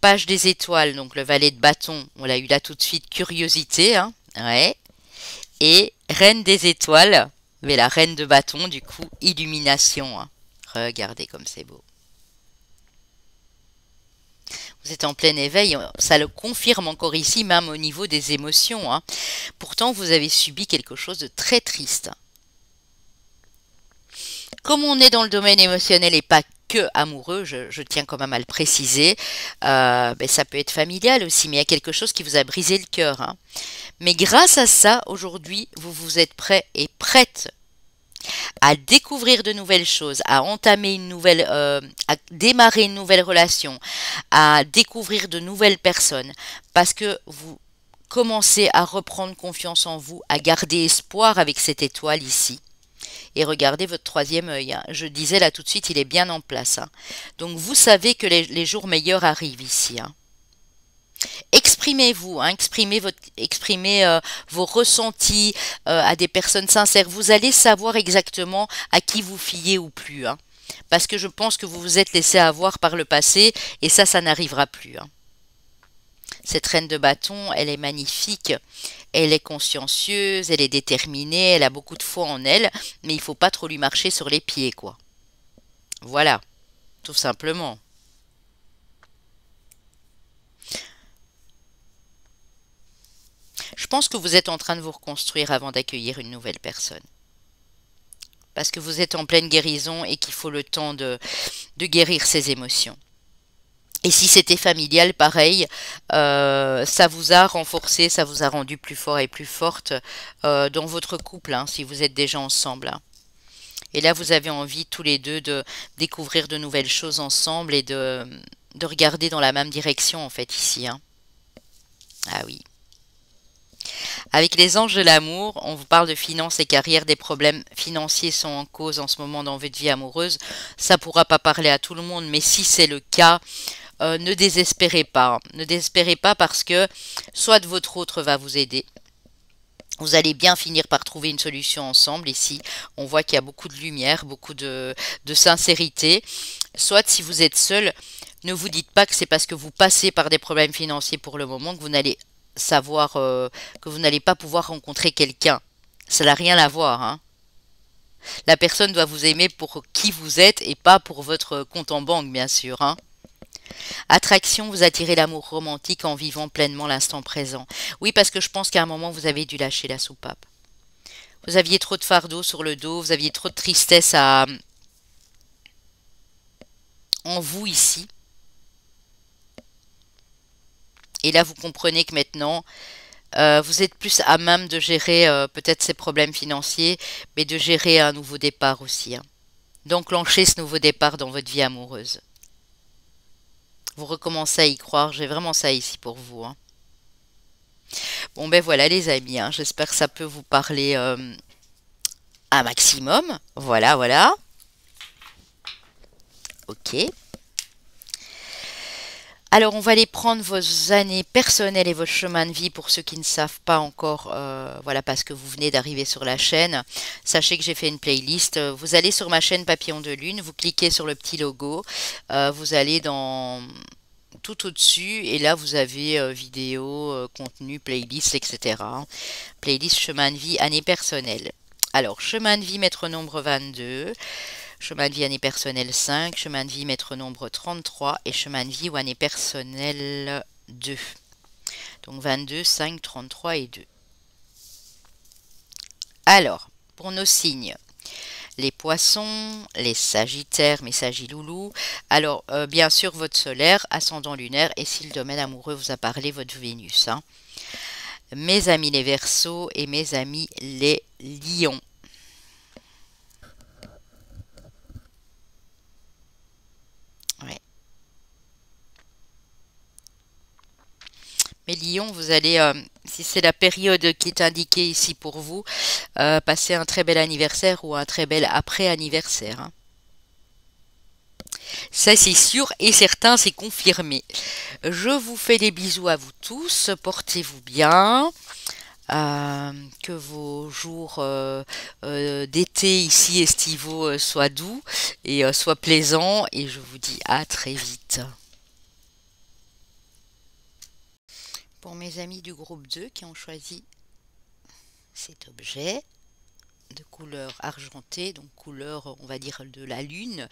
Page des étoiles, donc le valet de bâton, on l'a eu là tout de suite, curiosité, hein. Ouais. Et reine des étoiles, mais la reine de bâton, du coup, illumination, hein. Regardez comme c'est beau. Vous êtes en plein éveil, ça le confirme encore ici, même au niveau des émotions, hein. Pourtant, vous avez subi quelque chose de très triste. Comme on est dans le domaine émotionnel et pas que amoureux, je tiens quand même à le préciser, ben ça peut être familial aussi, mais il y a quelque chose qui vous a brisé le cœur, hein. Mais grâce à ça, aujourd'hui, vous êtes prêts et prêtes à découvrir de nouvelles choses, à entamer une nouvelle, à démarrer une nouvelle relation, à découvrir de nouvelles personnes, parce que vous commencez à reprendre confiance en vous, à garder espoir avec cette étoile ici. Et regardez votre troisième œil, hein. Je disais là tout de suite, il est bien en place, hein. Donc vous savez que les jours meilleurs arrivent ici, hein. Exprimez-vous, hein, exprimez vos ressentis à des personnes sincères. Vous allez savoir exactement à qui vous fiez ou plus, hein. Parce que je pense que vous vous êtes laissé avoir par le passé et ça n'arrivera plus, hein. Cette reine de bâton, elle est magnifique, elle est consciencieuse, elle est déterminée, elle a beaucoup de foi en elle, mais il ne faut pas trop lui marcher sur les pieds, quoi. Voilà, tout simplement. Je pense que vous êtes en train de vous reconstruire avant d'accueillir une nouvelle personne. Parce que vous êtes en pleine guérison et qu'il faut le temps de guérir ses émotions. Et si c'était familial, pareil, ça vous a renforcé, ça vous a rendu plus fort et plus forte dans votre couple, hein, si vous êtes déjà ensemble, hein. Et là, vous avez envie tous les deux de découvrir de nouvelles choses ensemble et de regarder dans la même direction, en fait, ici, hein. Ah oui. Avec les anges de l'amour, on vous parle de finances et carrière. Des problèmes financiers sont en cause en ce moment dans votre vie amoureuse. Ça pourra pas parler à tout le monde, mais si c'est le cas, ne désespérez pas, hein. Ne désespérez pas parce que soit votre autre va vous aider. Vous allez bien finir par trouver une solution ensemble ici. On voit qu'il y a beaucoup de lumière, beaucoup de sincérité. Soit si vous êtes seul, ne vous dites pas que c'est parce que vous passez par des problèmes financiers pour le moment que vous n'allez savoir que vous n'allez pas pouvoir rencontrer quelqu'un. Ça n'a rien à voir, hein. La personne doit vous aimer pour qui vous êtes et pas pour votre compte en banque, bien sûr, hein. Attraction, vous attirez l'amour romantique en vivant pleinement l'instant présent. Oui, parce que je pense qu'à un moment, vous avez dû lâcher la soupape. Vous aviez trop de fardeau sur le dos, vous aviez trop de tristesse en vous ici. Et là, vous comprenez que maintenant, vous êtes plus à même de gérer peut-être ces problèmes financiers, mais de gérer un nouveau départ aussi, hein. D'enclencher ce nouveau départ dans votre vie amoureuse. Vous recommencez à y croire, j'ai vraiment ça ici pour vous, hein. Bon ben voilà les amis, hein, j'espère que ça peut vous parler un maximum. Voilà, voilà. Ok. Alors, on va aller prendre vos années personnelles et votre chemin de vie pour ceux qui ne savent pas encore, voilà, parce que vous venez d'arriver sur la chaîne. Sachez que j'ai fait une playlist. Vous allez sur ma chaîne Papillon de Lune, vous cliquez sur le petit logo, vous allez dans tout au-dessus et là vous avez vidéo, contenu, playlist, etc. Playlist chemin de vie, année personnelle. Alors, chemin de vie, maître nombre 22. Chemin de vie année personnelle 5, chemin de vie maître nombre 33 et chemin de vie ou année personnelle 2. Donc 22, 5, 33 et 2. Alors, pour nos signes, les poissons, les sagittaires, mes sagiloulous. Alors, bien sûr, votre solaire, ascendant lunaire et si le domaine amoureux vous a parlé, votre Vénus. Hein. Mes amis les Verseaux et mes amis les Lions. Ouais. Mais Lion, vous allez, si c'est la période qui est indiquée ici pour vous, passer un très bel anniversaire ou un très bel après-anniversaire. Hein. Ça, c'est sûr et certain, c'est confirmé. Je vous fais des bisous à vous tous, portez-vous bien. Que vos jours d'été ici estivaux soient doux et soient plaisants et je vous dis à très vite. Pour mes amis du groupe 2 qui ont choisi cet objet de couleur argentée, donc couleur on va dire de la lune,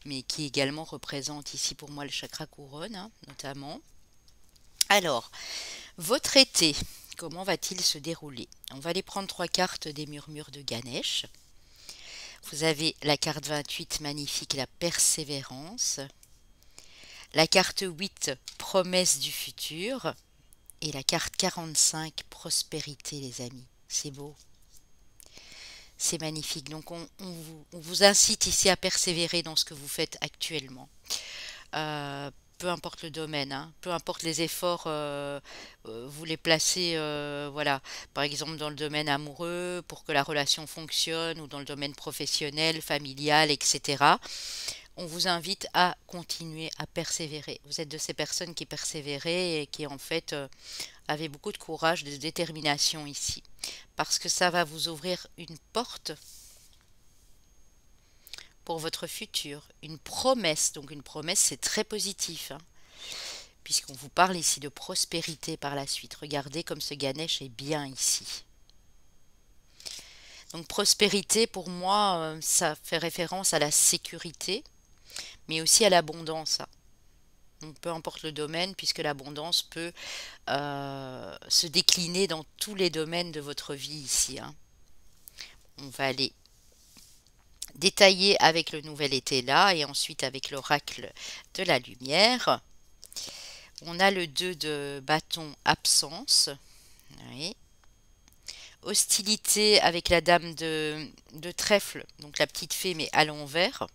mais qui également représente ici pour moi le chakra couronne hein, notamment. Alors, votre été, comment va-t-il se dérouler? On va aller prendre 3 cartes des murmures de Ganesh. Vous avez la carte 28 magnifique, la persévérance. La carte 8, promesse du futur. Et la carte 45, prospérité les amis. C'est beau. C'est magnifique. Donc on vous incite ici à persévérer dans ce que vous faites actuellement. Peu importe le domaine, hein, peu importe les efforts, vous les placez, voilà, par exemple dans le domaine amoureux pour que la relation fonctionne ou dans le domaine professionnel, familial, etc. On vous invite à continuer à persévérer. Vous êtes de ces personnes qui persévéraient et qui en fait avaient beaucoup de courage, de détermination ici, parce que ça va vous ouvrir une porte pour votre futur, une promesse. Donc une promesse, c'est très positif, hein, puisqu'on vous parle ici de prospérité par la suite. Regardez comme ce Ganesh est bien ici. Donc prospérité, pour moi, ça fait référence à la sécurité, mais aussi à l'abondance. Donc peu importe le domaine, puisque l'abondance peut se décliner dans tous les domaines de votre vie ici. Hein. On va aller détailler avec le nouvel été là et ensuite avec l'oracle de la lumière. On a le 2 de bâton, absence. Oui. Hostilité avec la dame de trèfle, donc la petite fée mais à l'envers.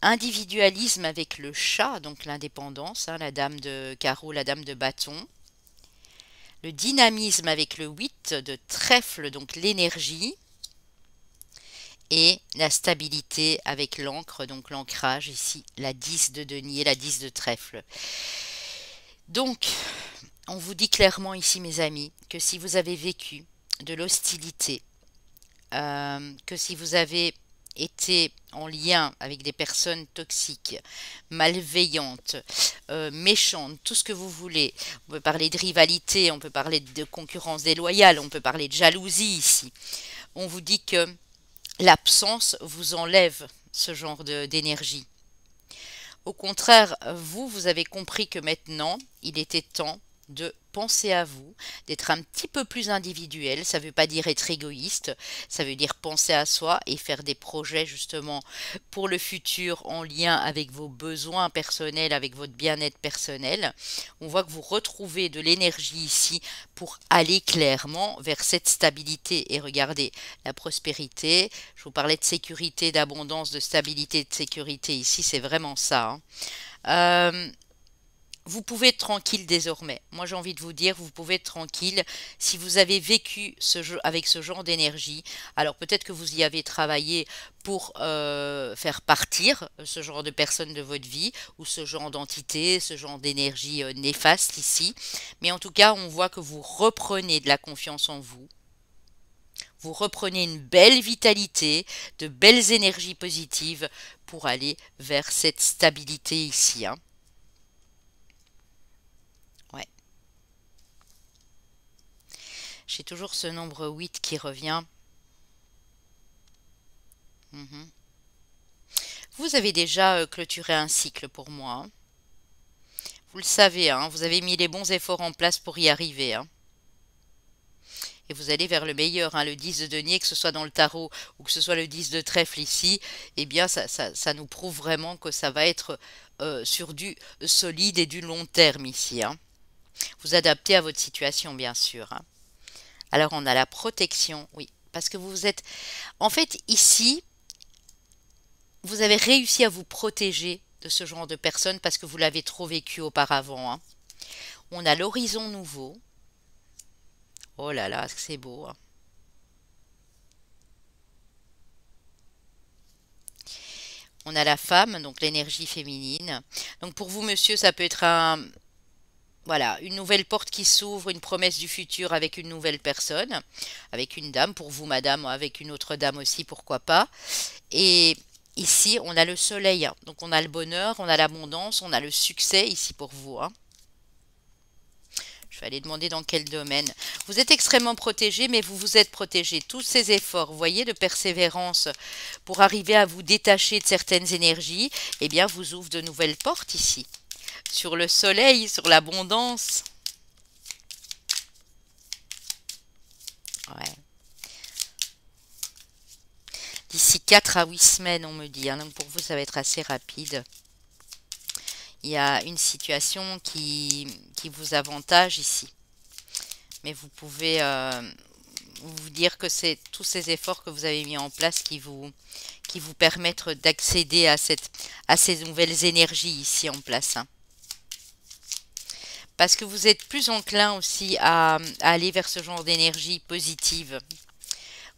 Individualisme avec le chat, donc l'indépendance, hein, la dame de carreau, la dame de bâton. Le dynamisme avec le 8 de trèfle, donc l'énergie. Et la stabilité avec l'encre, donc l'ancrage ici, la 10 de denier, la 10 de trèfle. Donc, on vous dit clairement ici, mes amis, que si vous avez vécu de l'hostilité, que si vous avez été en lien avec des personnes toxiques, malveillantes, méchantes, tout ce que vous voulez, on peut parler de rivalité, on peut parler de concurrence déloyale, on peut parler de jalousie ici, on vous dit que l'absence vous enlève ce genre d'énergie. Au contraire, vous avez compris que maintenant, il était temps de penser à vous, d'être un petit peu plus individuel. Ça ne veut pas dire être égoïste, ça veut dire penser à soi et faire des projets justement pour le futur en lien avec vos besoins personnels, avec votre bien-être personnel. On voit que vous retrouvez de l'énergie ici pour aller clairement vers cette stabilité. Et regardez, la prospérité, je vous parlais de sécurité, d'abondance, de stabilité, de sécurité ici, c'est vraiment ça. Hein. vous pouvez être tranquille désormais. Moi, j'ai envie de vous dire, vous pouvez être tranquille si vous avez vécu avec ce genre d'énergie. Alors peut-être que vous y avez travaillé pour faire partir ce genre de personnes de votre vie ou ce genre d'entité, ce genre d'énergie néfaste ici. Mais en tout cas, on voit que vous reprenez de la confiance en vous. Vous reprenez une belle vitalité, de belles énergies positives pour aller vers cette stabilité ici, hein. Ouais. J'ai toujours ce nombre 8 qui revient. Mhm. Vous avez déjà clôturé un cycle pour moi, hein. Vous le savez, hein, vous avez mis les bons efforts en place pour y arriver, hein. Et vous allez vers le meilleur, hein, le 10 de denier, que ce soit dans le tarot ou que ce soit le 10 de trèfle ici, eh bien ça nous prouve vraiment que ça va être sur du solide et du long terme ici, hein. Vous adaptez à votre situation, bien sûr, hein. Alors on a la protection, oui, parce que vous êtes... En fait, ici, vous avez réussi à vous protéger de ce genre de personnes parce que vous l'avez trop vécu auparavant, hein. On a l'horizon nouveau. Oh là là, c'est beau, hein. On a la femme, donc l'énergie féminine. Donc pour vous, monsieur, ça peut être voilà, une nouvelle porte qui s'ouvre, une promesse du futur avec une nouvelle personne, avec une dame. Pour vous, madame, avec une autre dame aussi, pourquoi pas. Et ici, on a le soleil, hein. Donc on a le bonheur, on a l'abondance, on a le succès ici pour vous, hein. Je vais aller demander dans quel domaine. Vous êtes extrêmement protégé, mais vous vous êtes protégé. Tous ces efforts, vous voyez, de persévérance pour arriver à vous détacher de certaines énergies, eh bien, vous ouvre de nouvelles portes ici. Sur le soleil, sur l'abondance. Ouais. D'ici 4 à 8 semaines, on me dit, hein. Donc pour vous, ça va être assez rapide. Il y a une situation qui vous avantage ici. Mais vous pouvez vous dire que c'est tous ces efforts que vous avez mis en place qui vous permettent d'accéder à ces nouvelles énergies ici en place, hein. Parce que vous êtes plus enclin aussi à aller vers ce genre d'énergie positive.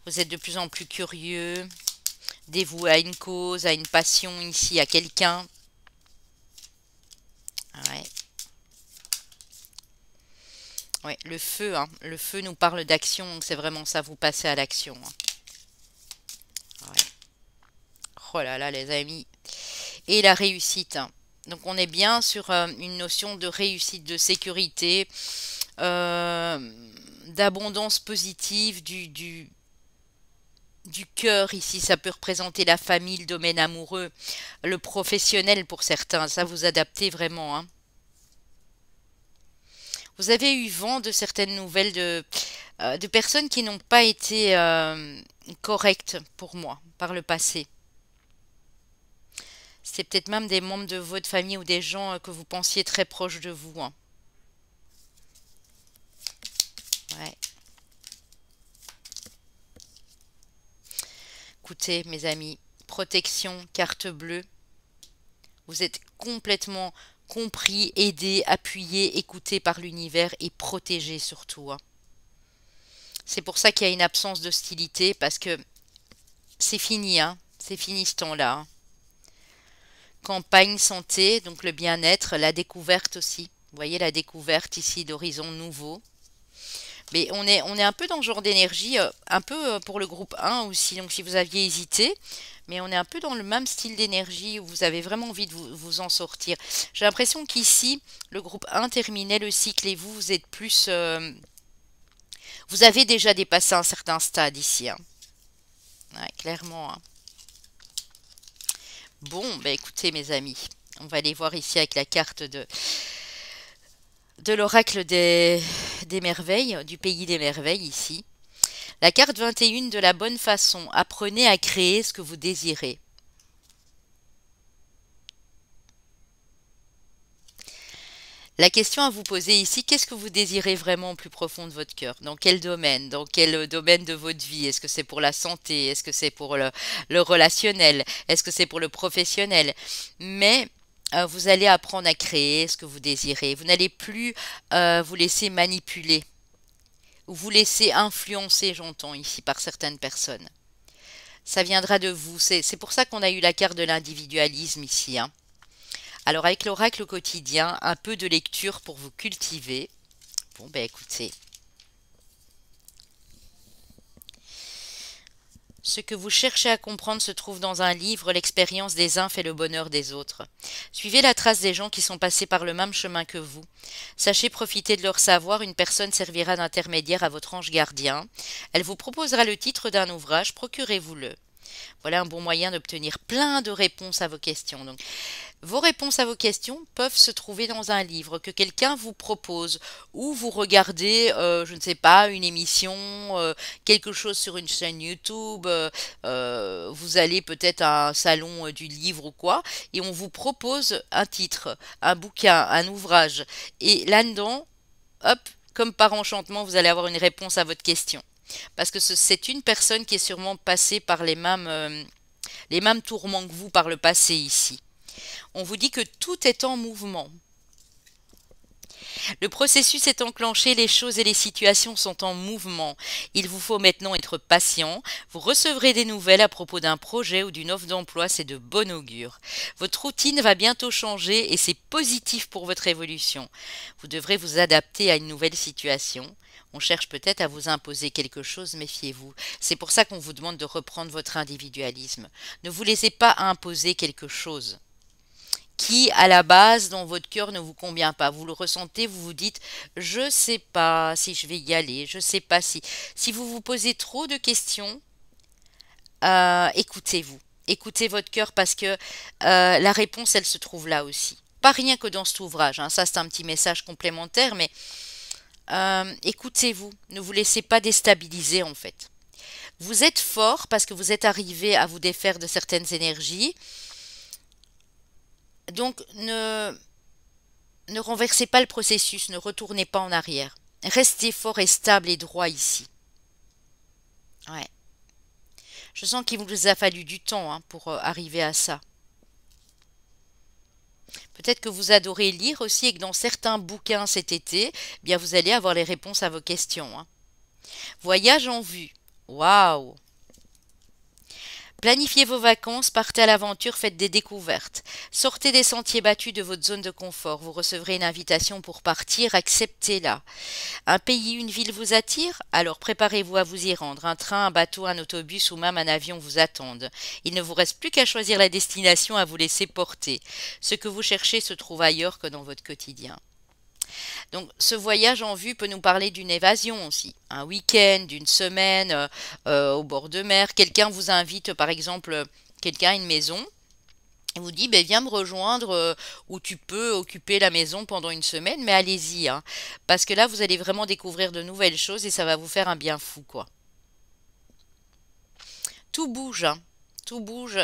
Vous êtes de plus en plus curieux, dévoué à une cause, à une passion ici, à quelqu'un. Ouais. Ouais, le feu, hein. Le feu nous parle d'action, donc c'est vraiment ça, vous passez à l'action, hein. Ouais. Oh là là, les amis. Et la réussite, hein. Donc on est bien sur une notion de réussite, de sécurité, euh, d'abondance positive, du cœur ici. Ça peut représenter la famille, le domaine amoureux, le professionnel pour certains. Ça vous adaptez vraiment, hein. Vous avez eu vent de certaines nouvelles de personnes qui n'ont pas été correctes pour moi par le passé. C'est peut-être même des membres de votre famille ou des gens que vous pensiez très proches de vous, hein. Ouais. Écoutez, mes amis, protection, carte bleue, vous êtes complètement compris, aidé, appuyé, écouté par l'univers et protégé surtout, hein. C'est pour ça qu'il y a une absence d'hostilité parce que c'est fini, hein. C'est fini ce temps-là, hein. Campagne, santé, donc le bien-être, la découverte aussi. Vous voyez la découverte ici d'horizons nouveaux. Mais on est un peu dans ce genre d'énergie, un peu pour le groupe 1 aussi, donc si vous aviez hésité, mais on est un peu dans le même style d'énergie où vous avez vraiment envie de vous en sortir. J'ai l'impression qu'ici, le groupe 1 terminait le cycle et vous, vous êtes plus... vous avez déjà dépassé un certain stade ici, hein. Ouais, clairement, hein. Bon, bah écoutez mes amis, on va aller voir ici avec la carte de l'oracle des merveilles, du pays des merveilles ici. La carte 21 de la bonne façon. Apprenez à créer ce que vous désirez. La question à vous poser ici, qu'est-ce que vous désirez vraiment au plus profond de votre cœur? Dans quel domaine? Dans quel domaine de votre vie? Est-ce que c'est pour la santé? Est-ce que c'est pour le relationnel? Est-ce que c'est pour le professionnel? Mais Vous allez apprendre à créer ce que vous désirez. Vous n'allez plus vous laisser manipuler ou vous laisser influencer, j'entends ici, par certaines personnes. Ça viendra de vous. C'est pour ça qu'on a eu la carte de l'individualisme ici, hein. Alors avec l'oracle quotidien, un peu de lecture pour vous cultiver. Bon, ben écoutez. Ce que vous cherchez à comprendre se trouve dans un livre, l'expérience des uns fait le bonheur des autres. Suivez la trace des gens qui sont passés par le même chemin que vous. Sachez profiter de leur savoir, une personne servira d'intermédiaire à votre ange gardien. Elle vous proposera le titre d'un ouvrage, procurez-vous-le. Voilà un bon moyen d'obtenir plein de réponses à vos questions. Donc, vos réponses à vos questions peuvent se trouver dans un livre que quelqu'un vous propose ou vous regardez, je ne sais pas, une émission, quelque chose sur une chaîne YouTube, vous allez peut-être à un salon du livre ou quoi, et on vous propose un titre, un bouquin, un ouvrage, et là-dedans, hop, comme par enchantement, vous allez avoir une réponse à votre question. Parce que c'est une personne qui est sûrement passée par les mêmes tourments que vous par le passé ici. On vous dit que tout est en mouvement. Le processus est enclenché, les choses et les situations sont en mouvement. Il vous faut maintenant être patient. Vous recevrez des nouvelles à propos d'un projet ou d'une offre d'emploi, c'est de bon augure. Votre routine va bientôt changer et c'est positif pour votre évolution. Vous devrez vous adapter à une nouvelle situation. On cherche peut-être à vous imposer quelque chose, méfiez-vous. C'est pour ça qu'on vous demande de reprendre votre individualisme. Ne vous laissez pas imposer quelque chose qui, à la base, dans votre cœur, ne vous convient pas. Vous le ressentez, vous vous dites, je sais pas si je vais y aller, je sais pas si. Si vous vous posez trop de questions, écoutez-vous. Écoutez votre cœur parce que la réponse, elle se trouve là aussi. Pas rien que dans cet ouvrage, hein. Ça c'est un petit message complémentaire, mais écoutez-vous. Ne vous laissez pas déstabiliser en fait. Vous êtes fort parce que vous êtes arrivé à vous défaire de certaines énergies. Donc ne renversez pas le processus, ne retournez pas en arrière. Restez fort et stable et droit ici. Ouais. Je sens qu'il vous a fallu du temps hein, pour arriver à ça. Peut-être que vous adorez lire aussi et que dans certains bouquins cet été, eh bien vous allez avoir les réponses à vos questions, hein. Voyage en vue. Waouh! Planifiez vos vacances, partez à l'aventure, faites des découvertes. Sortez des sentiers battus de votre zone de confort. Vous recevrez une invitation pour partir, acceptez-la. Un pays, une ville vous attire? Alors préparez-vous à vous y rendre. Un train, un bateau, un autobus ou même un avion vous attendent. Il ne vous reste plus qu'à choisir la destination, à vous laisser porter. Ce que vous cherchez se trouve ailleurs que dans votre quotidien. Donc ce voyage en vue peut nous parler d'une évasion aussi. Un week-end, d'une semaine au bord de mer. Quelqu'un vous invite par exemple, quelqu'un à une maison. Et vous dit, ben, viens me rejoindre où tu peux occuper la maison pendant une semaine, mais allez-y, hein, parce que là, vous allez vraiment découvrir de nouvelles choses et ça va vous faire un bien fou, quoi. Tout bouge, hein, tout bouge.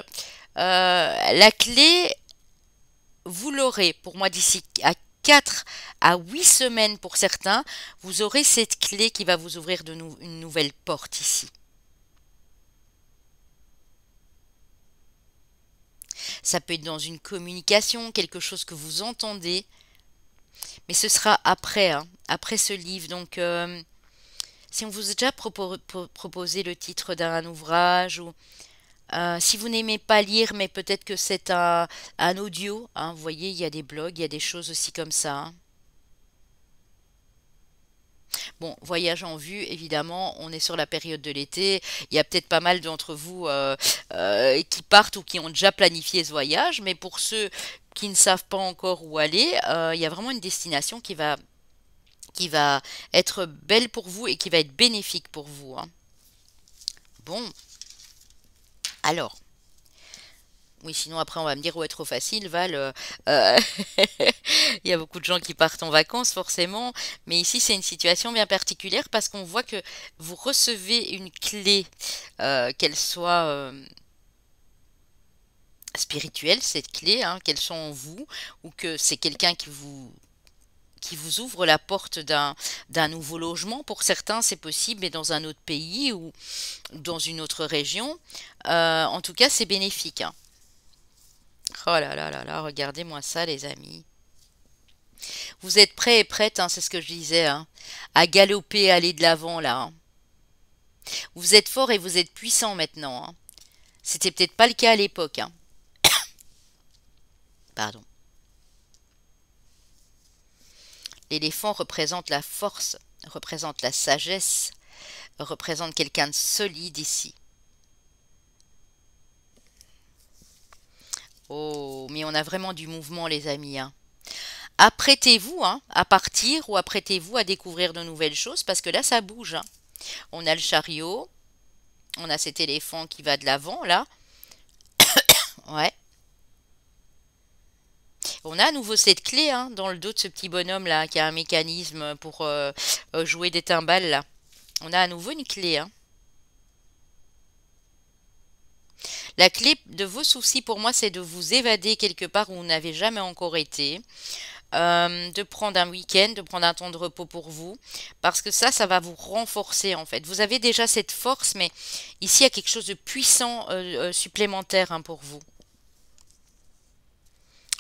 La clé, vous l'aurez, pour moi, d'ici à 4 à 8 semaines pour certains, vous aurez cette clé qui va vous ouvrir une nouvelle porte ici. Ça peut être dans une communication, quelque chose que vous entendez, mais ce sera après, hein, après ce livre. Donc, si on vous a déjà proposé le titre d'un ouvrage, ou si vous n'aimez pas lire, mais peut-être que c'est un audio, hein, vous voyez, il y a des blogs, il y a des choses aussi comme ça, hein. Bon, voyage en vue, évidemment, on est sur la période de l'été. Il y a peut-être pas mal d'entre vous qui partent ou qui ont déjà planifié ce voyage, mais pour ceux qui ne savent pas encore où aller, il y a vraiment une destination qui va être belle pour vous et qui va être bénéfique pour vous, hein. Bon, alors. Oui, sinon après on va me dire ouais trop facile, Val. Il y a beaucoup de gens qui partent en vacances forcément, mais ici c'est une situation bien particulière parce qu'on voit que vous recevez une clé, qu'elle soit spirituelle, cette clé, hein, qu'elle soit en vous, ou que c'est quelqu'un qui vous ouvre la porte d'un nouveau logement. Pour certains c'est possible, mais dans un autre pays ou dans une autre région. En tout cas c'est bénéfique, hein. Oh là là là là, regardez-moi ça, les amis. Vous êtes prêts et prêtes, hein, c'est ce que je disais, hein, à galoper, à aller de l'avant, là, hein. Vous êtes forts et vous êtes puissants maintenant, hein. C'était peut-être pas le cas à l'époque, hein. Pardon. L'éléphant représente la force, représente la sagesse, représente quelqu'un de solide ici. Oh, mais on a vraiment du mouvement, les amis, hein. Apprêtez-vous, hein, à partir ou apprêtez-vous à découvrir de nouvelles choses parce que là, ça bouge, hein. On a le chariot, on a cet éléphant qui va de l'avant, là. Ouais. On a à nouveau cette clé, hein, dans le dos de ce petit bonhomme, là, qui a un mécanisme pour jouer des timbales, là. On a à nouveau une clé, hein. La clé de vos soucis, pour moi, c'est de vous évader quelque part où vous n'avez jamais encore été. De prendre un week-end, de prendre un temps de repos pour vous, parce que ça va vous renforcer en fait. Vous avez déjà cette force, mais ici il y a quelque chose de puissant supplémentaire, hein, pour vous.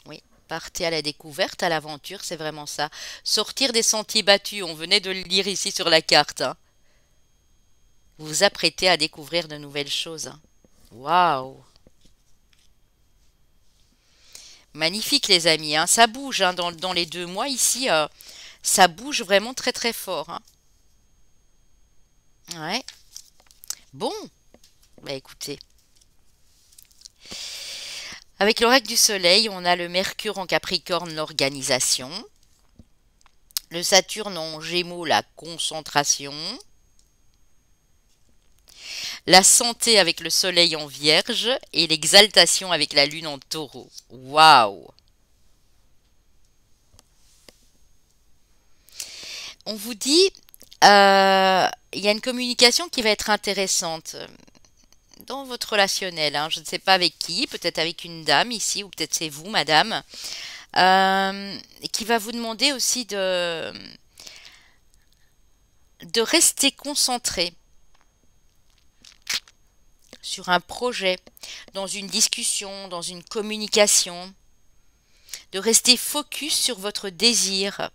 Oui, partez à la découverte, à l'aventure, c'est vraiment ça. Sortir des sentiers battus, on venait de le lire ici sur la carte, hein. Vous vous apprêtez à découvrir de nouvelles choses, hein. Waouh! Magnifique les amis, hein. Ça bouge, hein, dans les 2 mois ici, ça bouge vraiment très très fort, hein. Ouais. Bon, bah écoutez. Avec l'oracle du soleil, on a le Mercure en Capricorne, l'organisation. Le Saturne en Gémeaux, la concentration. La santé avec le soleil en Vierge. Et l'exaltation avec la lune en Taureau. Waouh! On vous dit, il y a une communication qui va être intéressante dans votre relationnel, hein. Je ne sais pas avec qui, peut-être avec une dame ici, ou peut-être c'est vous, madame, qui va vous demander aussi de rester concentré sur un projet, dans une discussion, dans une communication, de rester focus sur votre désir.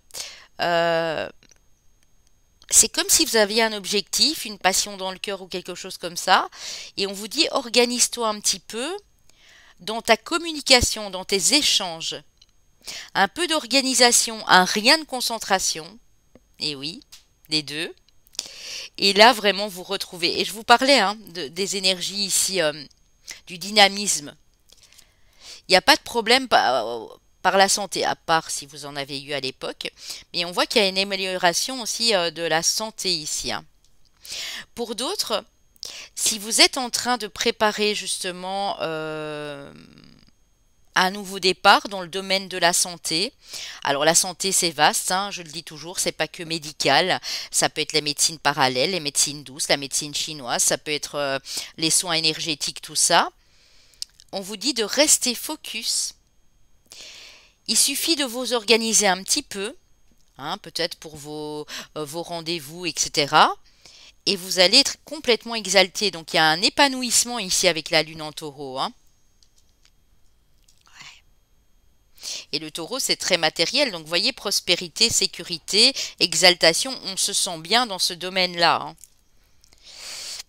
Euh, c'est comme si vous aviez un objectif, une passion dans le cœur ou quelque chose comme ça, et on vous dit organise-toi un petit peu dans ta communication, dans tes échanges. Un peu d'organisation, un rien de concentration. Et oui, les deux. Et là, vraiment, vous retrouvez. Et je vous parlais, hein, des énergies ici, du dynamisme. Il n'y a pas de problème par la santé, à part si vous en avez eu à l'époque. Mais on voit qu'il y a une amélioration aussi de la santé ici, hein. Pour d'autres, si vous êtes en train de préparer justement un nouveau départ dans le domaine de la santé. Alors la santé c'est vaste, hein, je le dis toujours, c'est pas que médical, ça peut être les médecines parallèles, les médecines douces, la médecine chinoise, ça peut être les soins énergétiques, tout ça. On vous dit de rester focus. Il suffit de vous organiser un petit peu, hein, peut-être pour vos rendez-vous, etc. Et vous allez être complètement exalté. Donc il y a un épanouissement ici avec la lune en taureau, hein. Et le taureau, c'est très matériel. Donc, vous voyez, prospérité, sécurité, exaltation, on se sent bien dans ce domaine-là, hein.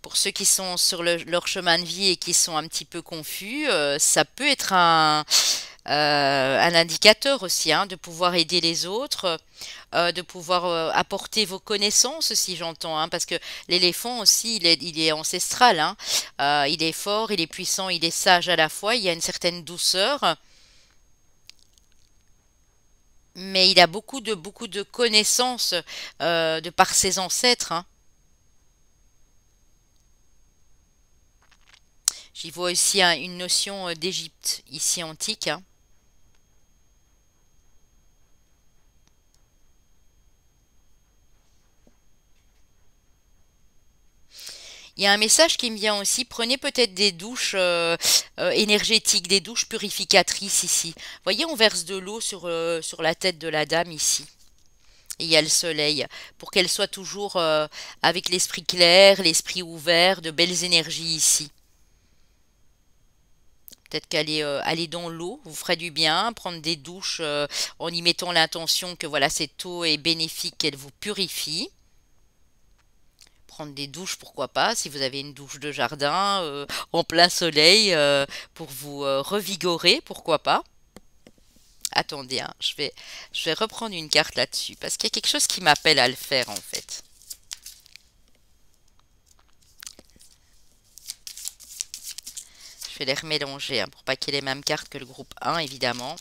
Pour ceux qui sont sur leur chemin de vie et qui sont un petit peu confus, ça peut être un indicateur aussi, hein, de pouvoir aider les autres, de pouvoir apporter vos connaissances, si j'entends, hein, parce que l'éléphant aussi, il est ancestral, hein. Il est fort, il est puissant, il est sage à la fois, il y a une certaine douceur. Mais il a beaucoup de connaissances de par ses ancêtres, hein. J'y vois aussi une notion d'Égypte, ici antique, hein. Il y a un message qui me vient aussi. Prenez peut-être des douches énergétiques, des douches purificatrices ici. Voyez, on verse de l'eau sur la tête de la dame ici. Et il y a le soleil, pour qu'elle soit toujours avec l'esprit clair, l'esprit ouvert, de belles énergies ici. Peut-être qu'aller aller dans l'eau vous ferait du bien, prendre des douches en y mettant l'intention que voilà, cette eau est bénéfique, qu'elle vous purifie. Prendre des douches, pourquoi pas, si vous avez une douche de jardin en plein soleil pour vous revigorer, pourquoi pas. Attendez, hein, je vais reprendre une carte là-dessus parce qu'il y a quelque chose qui m'appelle à le faire en fait. Je vais les remélanger hein, pour pas qu'il y ait les mêmes cartes que le groupe 1 évidemment.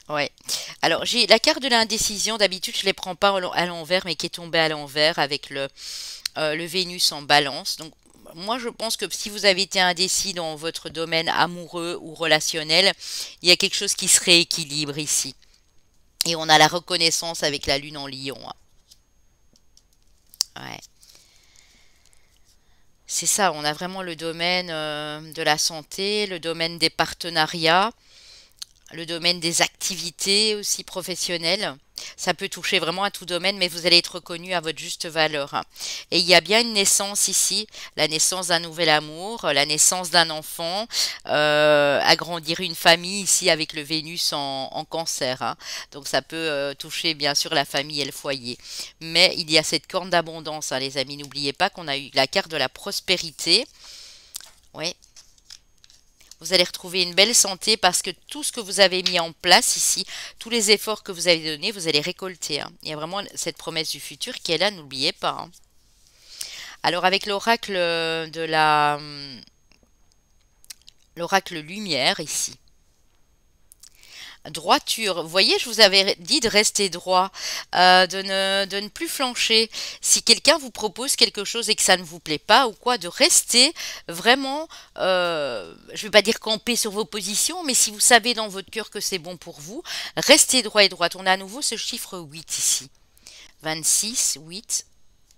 Ouais. Alors j'ai la carte de l'indécision. D'habitude je les prends pas à l'envers, mais qui est tombée à l'envers avec le Vénus en Balance. Donc moi je pense que si vous avez été indécis dans votre domaine amoureux ou relationnel, il y a quelque chose qui se rééquilibre ici. Et on a la reconnaissance avec la Lune en Lion, hein. Ouais. C'est ça, on a vraiment le domaine de la santé, le domaine des partenariats, le domaine des activités aussi professionnelles. Ça peut toucher vraiment à tout domaine, mais vous allez être reconnu à votre juste valeur, hein. Et il y a bien une naissance ici, la naissance d'un nouvel amour, la naissance d'un enfant, agrandir une famille ici avec le Vénus en cancer, hein. Donc ça peut toucher bien sûr la famille et le foyer. Mais il y a cette corne d'abondance, hein, les amis. N'oubliez pas qu'on a eu la carte de la prospérité. Oui, vous allez retrouver une belle santé parce que tout ce que vous avez mis en place ici, tous les efforts que vous avez donnés, vous allez récolter, hein. Il y a vraiment cette promesse du futur qui est là, n'oubliez pas, hein. Alors avec l'oracle de l'oracle lumière ici. Droiture, vous voyez, je vous avais dit de rester droit, de ne plus flancher. Si quelqu'un vous propose quelque chose et que ça ne vous plaît pas ou quoi, de rester vraiment, je ne vais pas dire camper sur vos positions, mais si vous savez dans votre cœur que c'est bon pour vous, restez droit et droite. On a à nouveau ce chiffre 8 ici. 26, 8.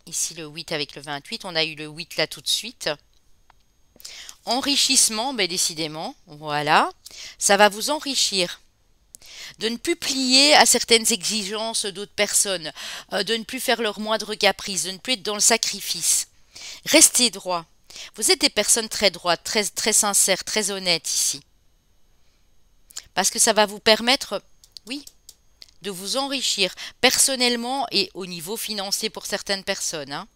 Ici le 8 avec le 28. On a eu le 8 là tout de suite. Enrichissement, ben décidément, voilà. Ça va vous enrichir. De ne plus plier à certaines exigences d'autres personnes, de ne plus faire leur moindre caprice, de ne plus être dans le sacrifice. Restez droit. Vous êtes des personnes très droites, très, très sincères, très honnêtes ici. Parce que ça va vous permettre, oui, de vous enrichir personnellement et au niveau financier pour certaines personnes, hein.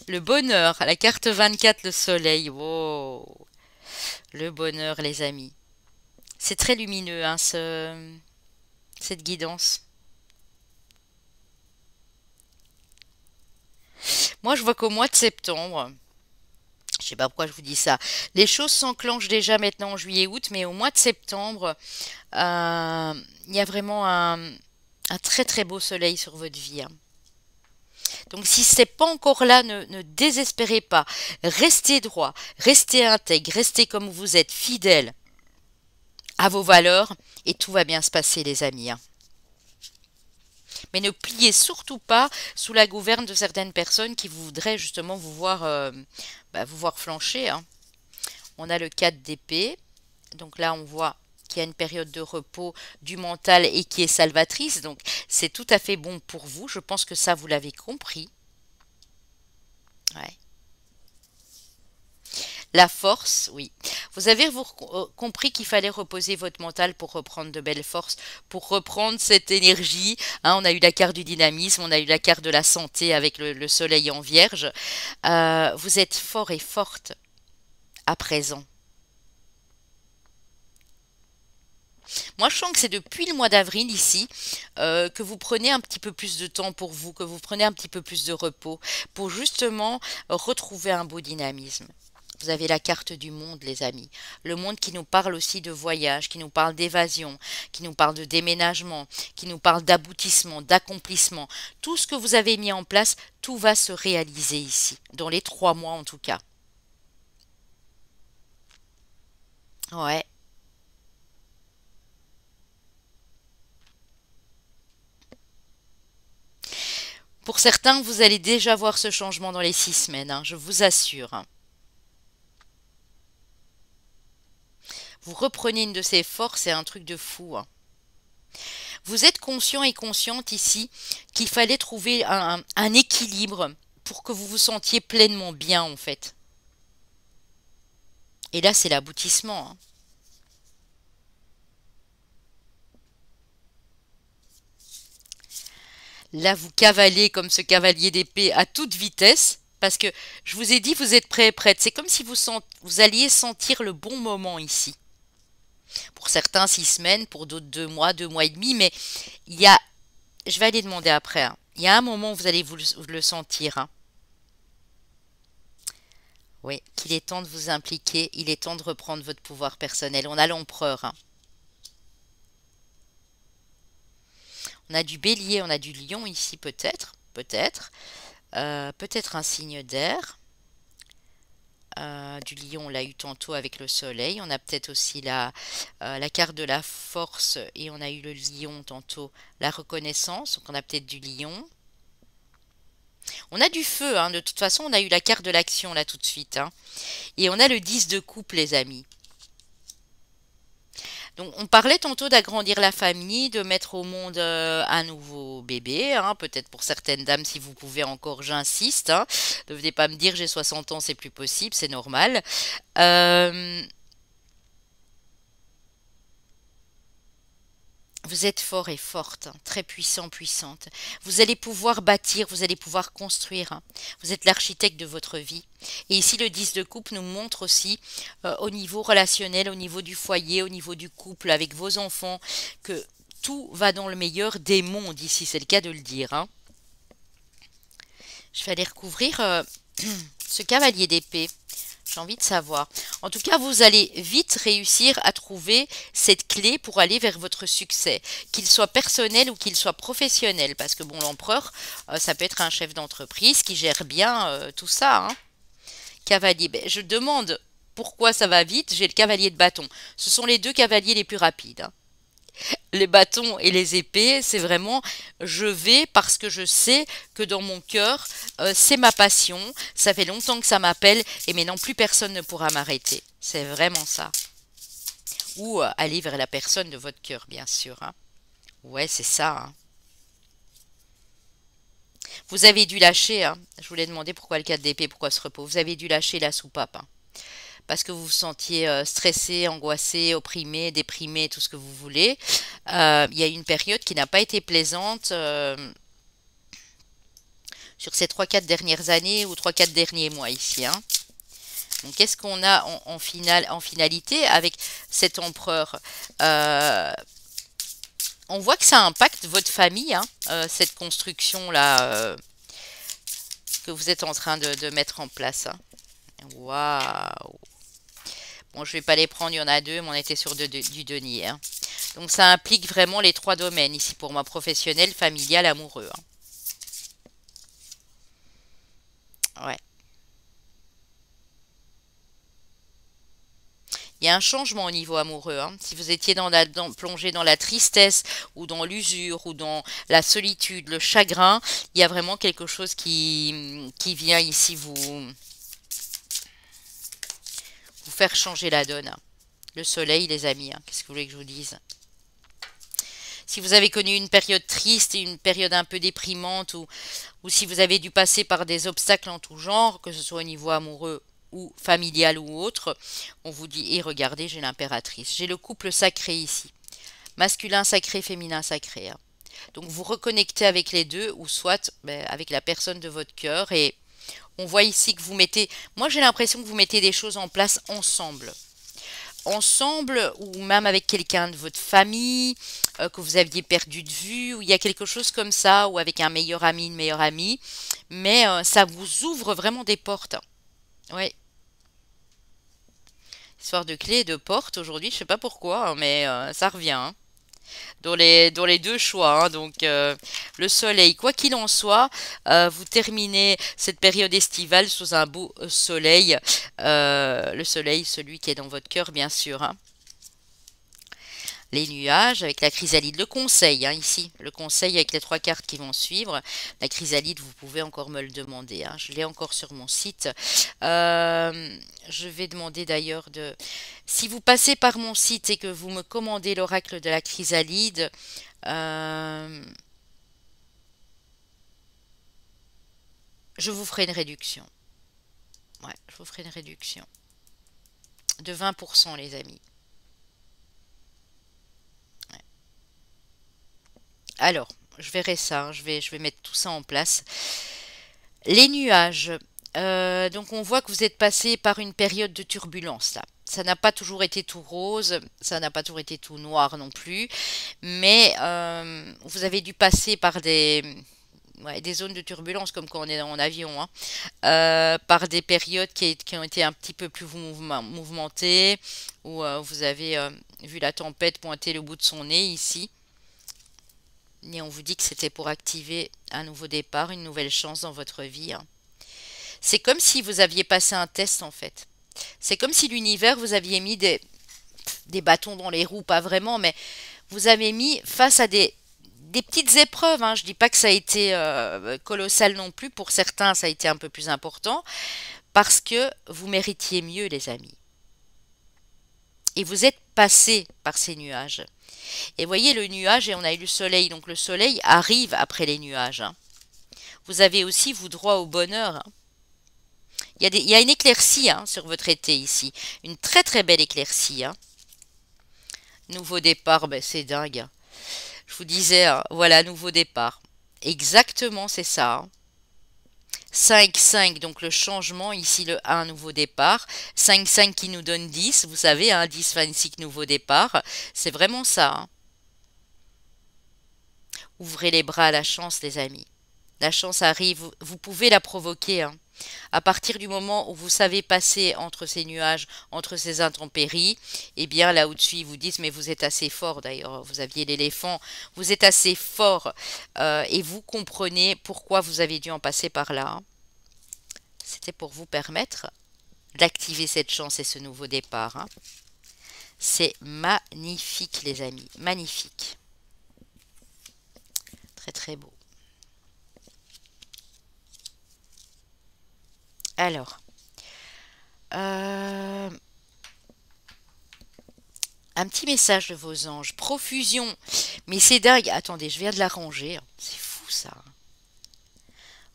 Le bonheur, la carte 24, le soleil. Wow. Le bonheur, les amis. C'est très lumineux, hein, cette guidance. Moi, je vois qu'au mois de septembre, je sais pas pourquoi je vous dis ça, les choses s'enclenchent déjà maintenant en juillet-août, mais au mois de septembre, il y a vraiment un très très beau soleil sur votre vie, hein. Donc si c'est pas encore là, ne désespérez pas. Restez droit, restez intègre, restez comme vous êtes, fidèle à vos valeurs et tout va bien se passer, les amis, hein. Mais ne pliez surtout pas sous la gouverne de certaines personnes qui voudraient justement vous voir flancher, hein. On a le 4 d'épée. Donc là, on voit qu'il y a une période de repos du mental et qui est salvatrice. Donc c'est tout à fait bon pour vous. Je pense que ça, vous l'avez compris. Ouais. La force, oui. Vous avez compris qu'il fallait reposer votre mental pour reprendre de belles forces, pour reprendre cette énergie, hein. On a eu la carte du dynamisme, on a eu la carte de la santé avec le soleil en vierge. Vous êtes fort et forte à présent. Moi, je sens que c'est depuis le mois d'avril ici que vous prenez un petit peu plus de temps pour vous, que vous prenez un petit peu plus de repos pour justement retrouver un beau dynamisme. Vous avez la carte du monde, les amis. Le monde qui nous parle aussi de voyage, qui nous parle d'évasion, qui nous parle de déménagement, qui nous parle d'aboutissement, d'accomplissement. Tout ce que vous avez mis en place, tout va se réaliser ici, dans les 3 mois en tout cas. Ouais. Pour certains, vous allez déjà voir ce changement dans les 6 semaines, hein, je vous assure, hein. Vous reprenez une de ces forces, c'est un truc de fou, hein. Vous êtes conscient et consciente ici qu'il fallait trouver un équilibre pour que vous vous sentiez pleinement bien en fait. Et là, c'est l'aboutissement, hein. Là, vous cavalez comme ce cavalier d'épée à toute vitesse, parce que je vous ai dit, vous êtes prêt et prête. C'est comme si vous alliez sentir le bon moment ici. Pour certains, 6 semaines, pour d'autres 2 mois, 2 mois et demi, mais il y a, je vais aller demander après, hein. Il y a un moment où vous allez vous le sentir, hein. Oui, qu'il est temps de vous impliquer, il est temps de reprendre votre pouvoir personnel. On a l'empereur, hein. On a du bélier, on a du lion ici peut-être, peut-être. Peut-être un signe d'air. Du lion, on l'a eu tantôt avec le soleil. On a peut-être aussi la carte de la force et on a eu le lion tantôt, la reconnaissance. Donc on a peut-être du lion. On a du feu, hein. De toute façon, on a eu la carte de l'action là tout de suite, hein. Et on a le 10 de coupe, les amis. Donc, on parlait tantôt d'agrandir la famille, de mettre au monde un nouveau bébé, hein. Peut-être pour certaines dames, si vous pouvez encore, j'insiste, hein. Ne venez pas me dire j'ai 60 ans, c'est plus possible, c'est normal. Euh, Vous êtes fort et forte, hein, très puissant, puissante. Vous allez pouvoir bâtir, vous allez pouvoir construire, hein. Vous êtes l'architecte de votre vie. Et ici, le 10 de coupe nous montre aussi au niveau relationnel, au niveau du foyer, au niveau du couple, avec vos enfants, que tout va dans le meilleur des mondes ici, c'est le cas de le dire, hein. Je vais aller recouvrir ce cavalier d'épée. J'ai envie de savoir. En tout cas, vous allez vite réussir à trouver cette clé pour aller vers votre succès, qu'il soit personnel ou qu'il soit professionnel. Parce que bon, l'empereur, ça peut être un chef d'entreprise qui gère bien tout ça, hein. Cavalier, ben, je demande pourquoi ça va vite. J'ai le cavalier de bâton. Ce sont les deux cavaliers les plus rapides, hein. Les bâtons et les épées, c'est vraiment je vais parce que je sais que dans mon cœur, c'est ma passion, ça fait longtemps que ça m'appelle et maintenant plus personne ne pourra m'arrêter. C'est vraiment ça. Ou aller vers la personne de votre cœur, bien sûr, hein. Ouais, c'est ça, hein. Vous avez dû lâcher, hein. Je voulais demander pourquoi le 4 d'épée, pourquoi ce repos. Vous avez dû lâcher la soupape, hein. Parce que vous vous sentiez stressé, angoissé, opprimé, déprimé, tout ce que vous voulez. Il y a eu une période qui n'a pas été plaisante sur ces 3 4 dernières années ou 3 4 derniers mois ici, hein. Donc qu'est-ce qu'on a en finalité avec cet empereur? Euh, on voit que ça impacte votre famille, hein, cette construction-là que vous êtes en train de mettre en place, hein. Waouh! Bon, je vais pas les prendre, il y en a deux, mais on était sur du denier, hein. Donc ça implique vraiment les 3 domaines ici pour moi, professionnel, familial, amoureux, hein. Ouais. Il y a un changement au niveau amoureux, hein. Si vous étiez plongé dans la tristesse ou dans l'usure ou dans la solitude, le chagrin, il y a vraiment quelque chose qui vient ici vous faire changer la donne, hein. Le soleil, les amis, hein. Qu'est-ce que vous voulez que je vous dise? Si vous avez connu une période triste et une période un peu déprimante ou si vous avez dû passer par des obstacles en tout genre, que ce soit au niveau amoureux ou familial ou autre, on vous dit, et regardez, j'ai l'impératrice. J'ai le couple sacré ici. Masculin sacré, féminin sacré, hein. Donc vous reconnectez avec les deux ou soit ben, avec la personne de votre cœur et on voit ici que vous mettez, moi j'ai l'impression que vous mettez des choses en place ensemble. Ensemble ou même avec quelqu'un de votre famille que vous aviez perdu de vue ou il y a quelque chose comme ça ou avec un meilleur ami, une meilleure amie, mais ça vous ouvre vraiment des portes. Oui, histoire de clés et de portes aujourd'hui, je sais pas pourquoi, hein, mais ça revient, hein, dans les deux choix, hein. Donc le soleil, quoi qu'il en soit, vous terminez cette période estivale sous un beau soleil. Le soleil, celui qui est dans votre cœur, bien sûr, hein. Les nuages avec la chrysalide. Le conseil, hein, ici, le conseil avec les 3 cartes qui vont suivre. La chrysalide, vous pouvez encore me le demander, hein. Je l'ai encore sur mon site. Je vais demander d'ailleurs de... Si vous passez par mon site et que vous me commandez l'oracle de la chrysalide, je vous ferai une réduction. Ouais, je vous ferai une réduction de 20%, les amis. Alors, je verrai ça, hein, je vais mettre tout ça en place. Les nuages. Donc on voit que vous êtes passé par une période de turbulence là. Ça n'a pas toujours été tout rose, ça n'a pas toujours été tout noir non plus, mais vous avez dû passer par des zones de turbulence comme quand on est en avion, hein, par des périodes qui ont été un petit peu plus mouvementées, où vous avez vu la tempête pointer le bout de son nez ici. Et on vous dit que c'était pour activer un nouveau départ, une nouvelle chance dans votre vie, hein. C'est comme si vous aviez passé un test en fait. C'est comme si l'univers vous aviez mis des bâtons dans les roues, pas vraiment, mais vous avez mis face à des petites épreuves, hein. Je dis pas que ça a été colossal non plus. Pour certains, ça a été un peu plus important parce que vous méritiez mieux, les amis. Et vous êtes passé par ces nuages. Et voyez le nuage, et on a eu le soleil. Donc le soleil arrive après les nuages, hein. Vous avez aussi, vous, droit au bonheur, hein. Il y a une éclaircie, hein, sur votre été ici. Une très très belle éclaircie, hein. Nouveau départ, ben, c'est dingue, hein. Je vous disais, hein, voilà, nouveau départ. Exactement, c'est ça, hein. 5, 5, donc le changement, ici le 1, nouveau départ. 5, 5 qui nous donne 10, vous savez, hein, 10, 26, nouveau départ. C'est vraiment ça, hein. Ouvrez les bras à la chance, les amis. La chance arrive, vous pouvez la provoquer, hein. À partir du moment où vous savez passer entre ces nuages, entre ces intempéries, eh bien là au-dessus, ils vous disent, mais vous êtes assez fort d'ailleurs, vous aviez l'éléphant, vous êtes assez fort et vous comprenez pourquoi vous avez dû en passer par là, hein. C'était pour vous permettre d'activer cette chance et ce nouveau départ, hein. C'est magnifique, les amis, magnifique. Très très beau. Alors, un petit message de vos anges. Profusion. Mais c'est dingue. Attendez, je viens de la ranger. C'est fou ça.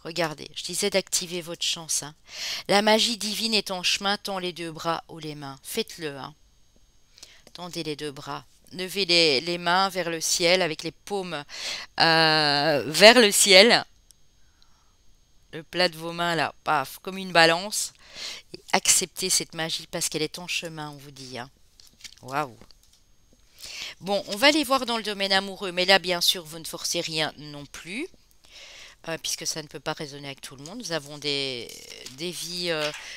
Regardez, je disais d'activer votre chance, hein. La magie divine est en chemin, tend les 2 bras ou les mains. Faites-le, hein. Tendez les 2 bras. Levez les mains vers le ciel avec les paumes vers le ciel. Le plat de vos mains là, paf, comme une balance. Et acceptez cette magie parce qu'elle est en chemin, on vous dit, hein. Waouh. Bon, on va aller voir dans le domaine amoureux, mais là, bien sûr, vous ne forcez rien non plus, puisque ça ne peut pas résonner avec tout le monde. Nous avons des vies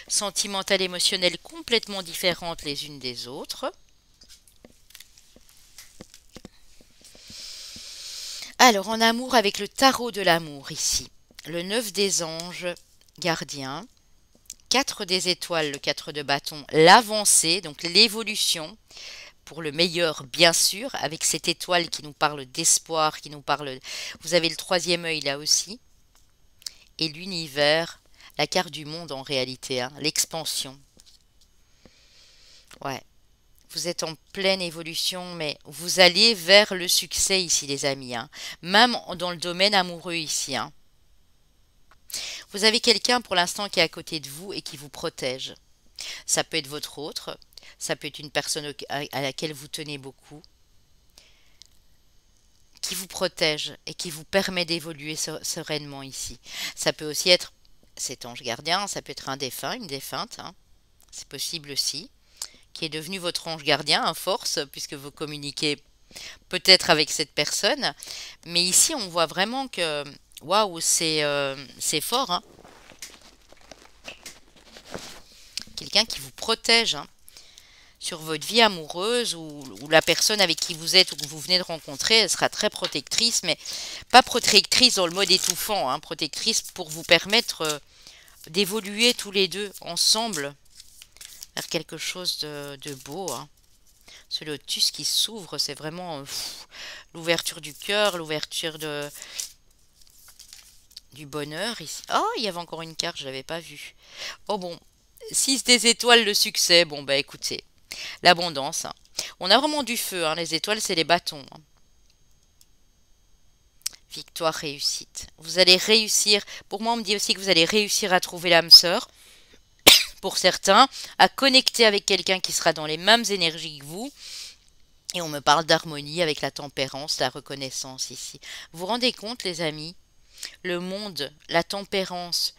sentimentales, émotionnelles complètement différentes les unes des autres. Alors, en amour, avec le tarot de l'amour ici, le 9 des anges gardiens, 4 des étoiles, le 4 de bâton, l'avancée, donc l'évolution, pour le meilleur, bien sûr, avec cette étoile qui nous parle d'espoir, qui nous parle... Vous avez le 3e œil là aussi. Et l'univers, la carte du monde en réalité, hein, l'expansion. Ouais. Vous êtes en pleine évolution, mais vous allez vers le succès ici, les amis, hein. Même dans le domaine amoureux ici, hein. Vous avez quelqu'un pour l'instant qui est à côté de vous et qui vous protège. Ça peut être votre autre, ça peut être une personne à laquelle vous tenez beaucoup, qui vous protège et qui vous permet d'évoluer sereinement ici. Ça peut aussi être cet ange gardien, ça peut être un défunt, une défunte, hein. C'est possible aussi, qui est devenu votre ange gardien, en force, puisque vous communiquez peut-être avec cette personne. Mais ici, on voit vraiment que, waouh, c'est fort, hein. Quelqu'un qui vous protège, hein, sur votre vie amoureuse ou la personne avec qui vous êtes ou que vous venez de rencontrer, elle sera très protectrice, mais pas protectrice dans le mode étouffant, hein, protectrice pour vous permettre d'évoluer tous les deux ensemble vers quelque chose de beau, hein. Ce lotus qui s'ouvre, c'est vraiment l'ouverture du cœur, l'ouverture du bonheur ici. Oh, il y avait encore une carte, je l'avais pas vue. Oh bon, 6 des étoiles, le succès. Bon, bah écoutez, l'abondance, hein. On a vraiment du feu, hein. Les étoiles, c'est les bâtons, hein. Victoire, réussite. Vous allez réussir. Pour moi, on me dit aussi que vous allez réussir à trouver l'âme sœur. Pour certains, à connecter avec quelqu'un qui sera dans les mêmes énergies que vous. Et on me parle d'harmonie avec la tempérance, la reconnaissance ici. Vous vous rendez compte, les amis? Le monde, la tempérance,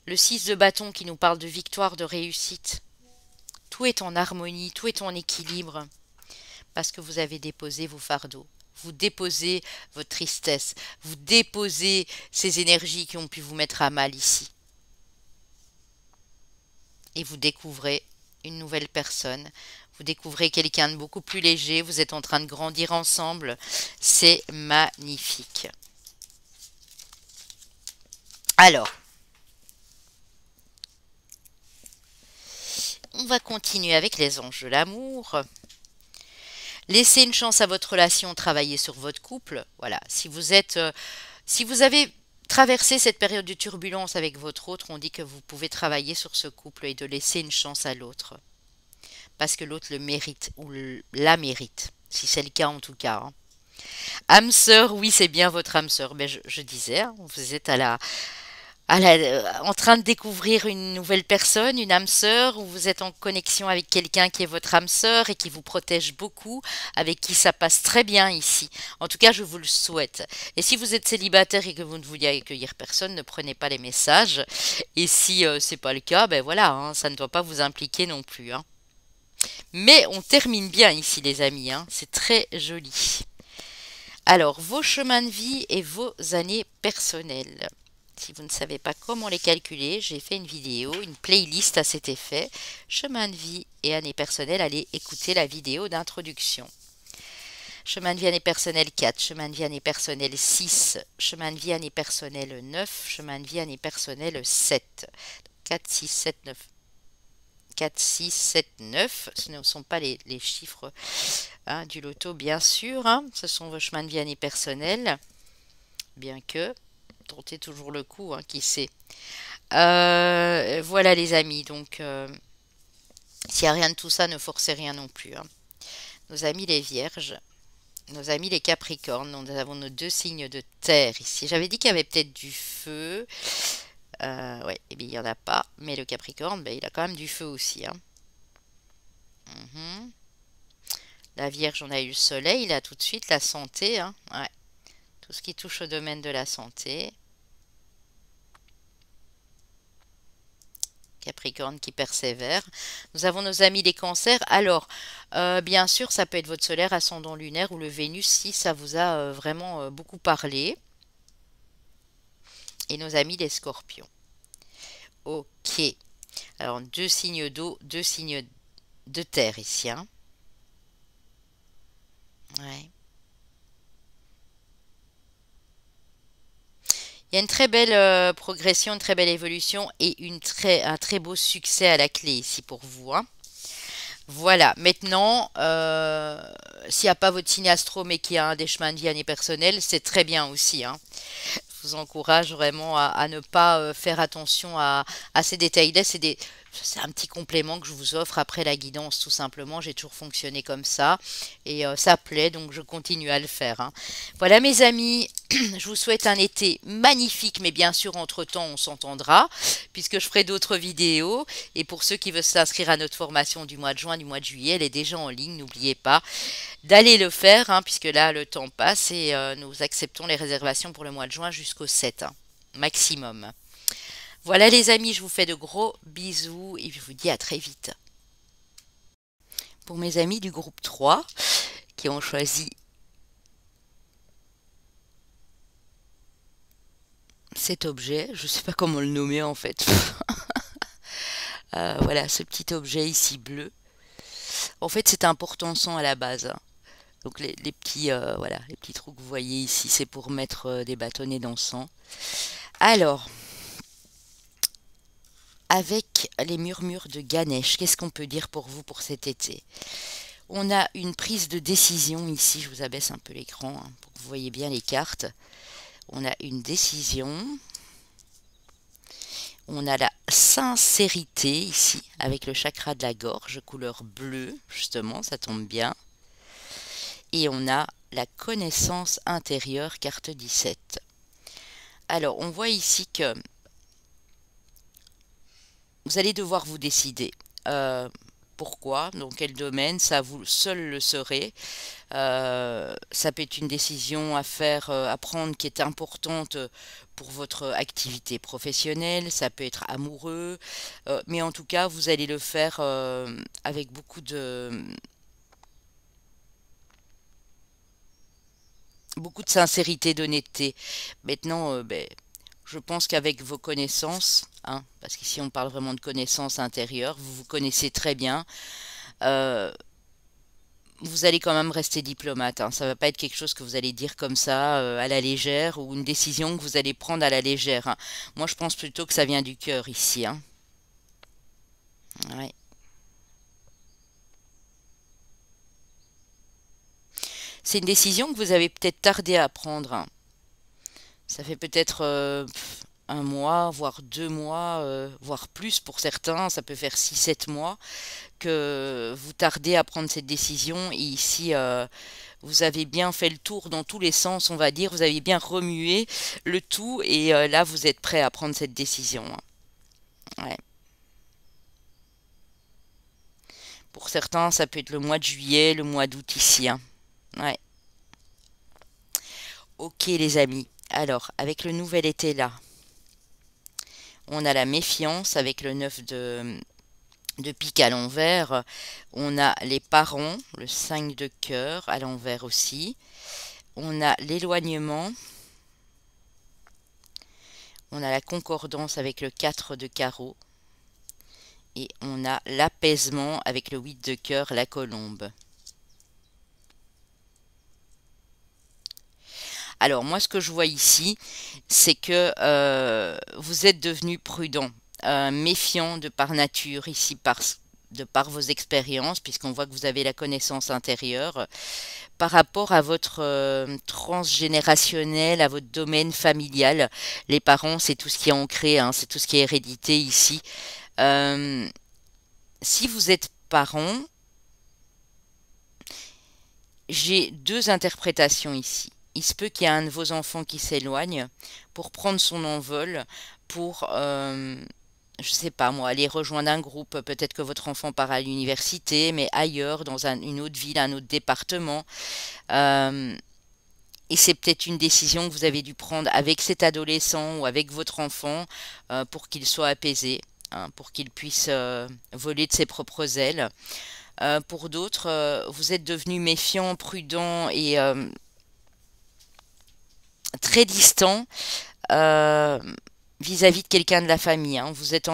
le 6 de bâton qui nous parle de victoire, de réussite. Tout est en harmonie, tout est en équilibre. Parce que vous avez déposé vos fardeaux. Vous déposez votre tristesse. Vous déposez ces énergies qui ont pu vous mettre à mal ici. Et vous découvrez une nouvelle personne. Vous découvrez quelqu'un de beaucoup plus léger. Vous êtes en train de grandir ensemble. C'est magnifique. Alors, on va continuer avec les anges de l'amour. Laissez une chance à votre relation, travaillez sur votre couple. Voilà, si vous avez traversé cette période de turbulence avec votre autre, on dit que vous pouvez travailler sur ce couple et de laisser une chance à l'autre. Parce que l'autre le mérite ou la mérite, si c'est le cas en tout cas, hein. Âme sœur, oui, c'est bien votre âme sœur. Mais je disais, hein, vous êtes en train de découvrir une nouvelle personne, une âme sœur, ou vous êtes en connexion avec quelqu'un qui est votre âme sœur et qui vous protège beaucoup, avec qui ça passe très bien ici. En tout cas, je vous le souhaite. Et si vous êtes célibataire et que vous ne vouliez accueillir personne, ne prenez pas les messages. Et si c'est pas le cas, ben voilà, hein, ça ne doit pas vous impliquer non plus, hein. Mais on termine bien ici, les amis, hein, c'est très joli. Alors, vos chemins de vie et vos années personnelles. Si vous ne savez pas comment les calculer, j'ai fait une vidéo, une playlist à cet effet. Chemin de vie et années personnelles, allez écouter la vidéo d'introduction. Chemin de vie, année personnelle 4, chemin de vie, année personnelle 6, chemin de vie, année personnelle 9, chemin de vie, année personnelle 7. 4, 6, 7, 9. 4, 6, 7, 9. Ce ne sont pas les chiffres, hein, du loto, bien sûr, hein. Ce sont vos chemins de vie, année personnelle. Bien que... tentez toujours le coup, hein, qui sait. Voilà les amis, donc s'il n'y a rien de tout ça, ne forcez rien non plus, hein. Nos amis les vierges, nos amis les capricornes, nous avons nos deux signes de terre ici. J'avais dit qu'il y avait peut-être du feu. Ouais, et bien il n'y en a pas, mais le capricorne, ben, il a quand même du feu aussi, hein. La vierge, on a eu le soleil, là tout de suite, la santé, hein. Ouais. Tout ce qui touche au domaine de la santé. Capricorne qui persévère. Nous avons nos amis les cancers. Alors, bien sûr, ça peut être votre solaire, ascendant lunaire ou le Vénus si ça vous a vraiment beaucoup parlé. Et nos amis les scorpions. Ok. Alors, deux signes d'eau, deux signes de terre ici, hein. Ouais. Il y a une très belle progression, une très belle évolution et un très beau succès à la clé ici pour vous, hein. Voilà, maintenant, s'il n'y a pas votre signe astro mais qu'il y a un des chemins de vie année personnelle, c'est très bien aussi, hein. Je vous encourage vraiment à ne pas faire attention à ces détails-là. C'est un petit complément que je vous offre après la guidance, tout simplement. J'ai toujours fonctionné comme ça et ça plaît, donc je continue à le faire, hein. Voilà mes amis, je vous souhaite un été magnifique, mais bien sûr, entre-temps, on s'entendra, puisque je ferai d'autres vidéos. Et pour ceux qui veulent s'inscrire à notre formation du mois de juin, du mois de juillet, elle est déjà en ligne, n'oubliez pas d'aller le faire, hein, puisque là, le temps passe et nous acceptons les réservations pour le mois de juin jusqu'au 7, hein, maximum. Voilà les amis, je vous fais de gros bisous et je vous dis à très vite. Pour mes amis du groupe 3 qui ont choisi cet objet, je ne sais pas comment le nommer en fait. Voilà, ce petit objet ici bleu. En fait, c'est un porte-encens à la base, hein. Donc les petits, voilà, les petits trous que vous voyez ici, c'est pour mettre des bâtonnets d'encens. Alors, avec les murmures de Ganesh, qu'est-ce qu'on peut dire pour vous pour cet été? On a une prise de décision ici. Je vous abaisse un peu l'écran hein, pour que vous voyez bien les cartes. On a une décision. On a la sincérité ici, avec le chakra de la gorge, couleur bleue, justement, ça tombe bien. Et on a la connaissance intérieure, carte 17. Alors, on voit ici que vous allez devoir vous décider. Pourquoi, dans quel domaine, ça vous seul le saurez. Ça peut être une décision à faire, à prendre qui est importante pour votre activité professionnelle, ça peut être amoureux, mais en tout cas, vous allez le faire avec beaucoup de sincérité, d'honnêteté. Maintenant, je pense qu'avec vos connaissances, hein, parce qu'ici on parle vraiment de connaissances intérieures, vous vous connaissez très bien, euh, vous allez quand même rester diplomate. Hein. Ça va pas être quelque chose que vous allez dire comme ça à la légère ou une décision que vous allez prendre à la légère. Hein. Moi, je pense plutôt que ça vient du cœur ici. Hein. Ouais. C'est une décision que vous avez peut-être tardé à prendre. Hein. Ça fait peut-être un mois, voire 2 mois, voire plus pour certains. Ça peut faire 6, 7 mois que vous tardez à prendre cette décision. Et ici, vous avez bien fait le tour dans tous les sens, on va dire. Vous avez bien remué le tout et là, vous êtes prêt à prendre cette décision. Hein. Ouais. Pour certains, ça peut être le mois de juillet, le mois d'août ici. Hein. Ouais. Ok les amis. Alors, avec le nouvel été là, on a la méfiance avec le 9 de pique à l'envers. On a les parents, le 5 de cœur à l'envers aussi. On a l'éloignement. On a la concordance avec le 4 de carreau. Et on a l'apaisement avec le 8 de cœur, la colombe. Alors moi ce que je vois ici, c'est que vous êtes devenu prudent, méfiant de par nature ici, de par vos expériences, puisqu'on voit que vous avez la connaissance intérieure, par rapport à votre transgénérationnel, à votre domaine familial. Les parents, c'est tout ce qui est ancré, hein, c'est tout ce qui est hérédité ici. Euh, si vous êtes parent, j'ai deux interprétations ici. Il se peut qu'il y ait un de vos enfants qui s'éloigne pour prendre son envol, pour, je sais pas moi, aller rejoindre un groupe. Peut-être que votre enfant part à l'université, mais ailleurs, dans une autre ville, un autre département. Euh, et c'est peut-être une décision que vous avez dû prendre avec cet adolescent ou avec votre enfant pour qu'il soit apaisé, hein, pour qu'il puisse voler de ses propres ailes. Pour d'autres, vous êtes devenu méfiant, prudent et très distant euh, vis-à-vis de quelqu'un de la famille. Hein. Vous êtes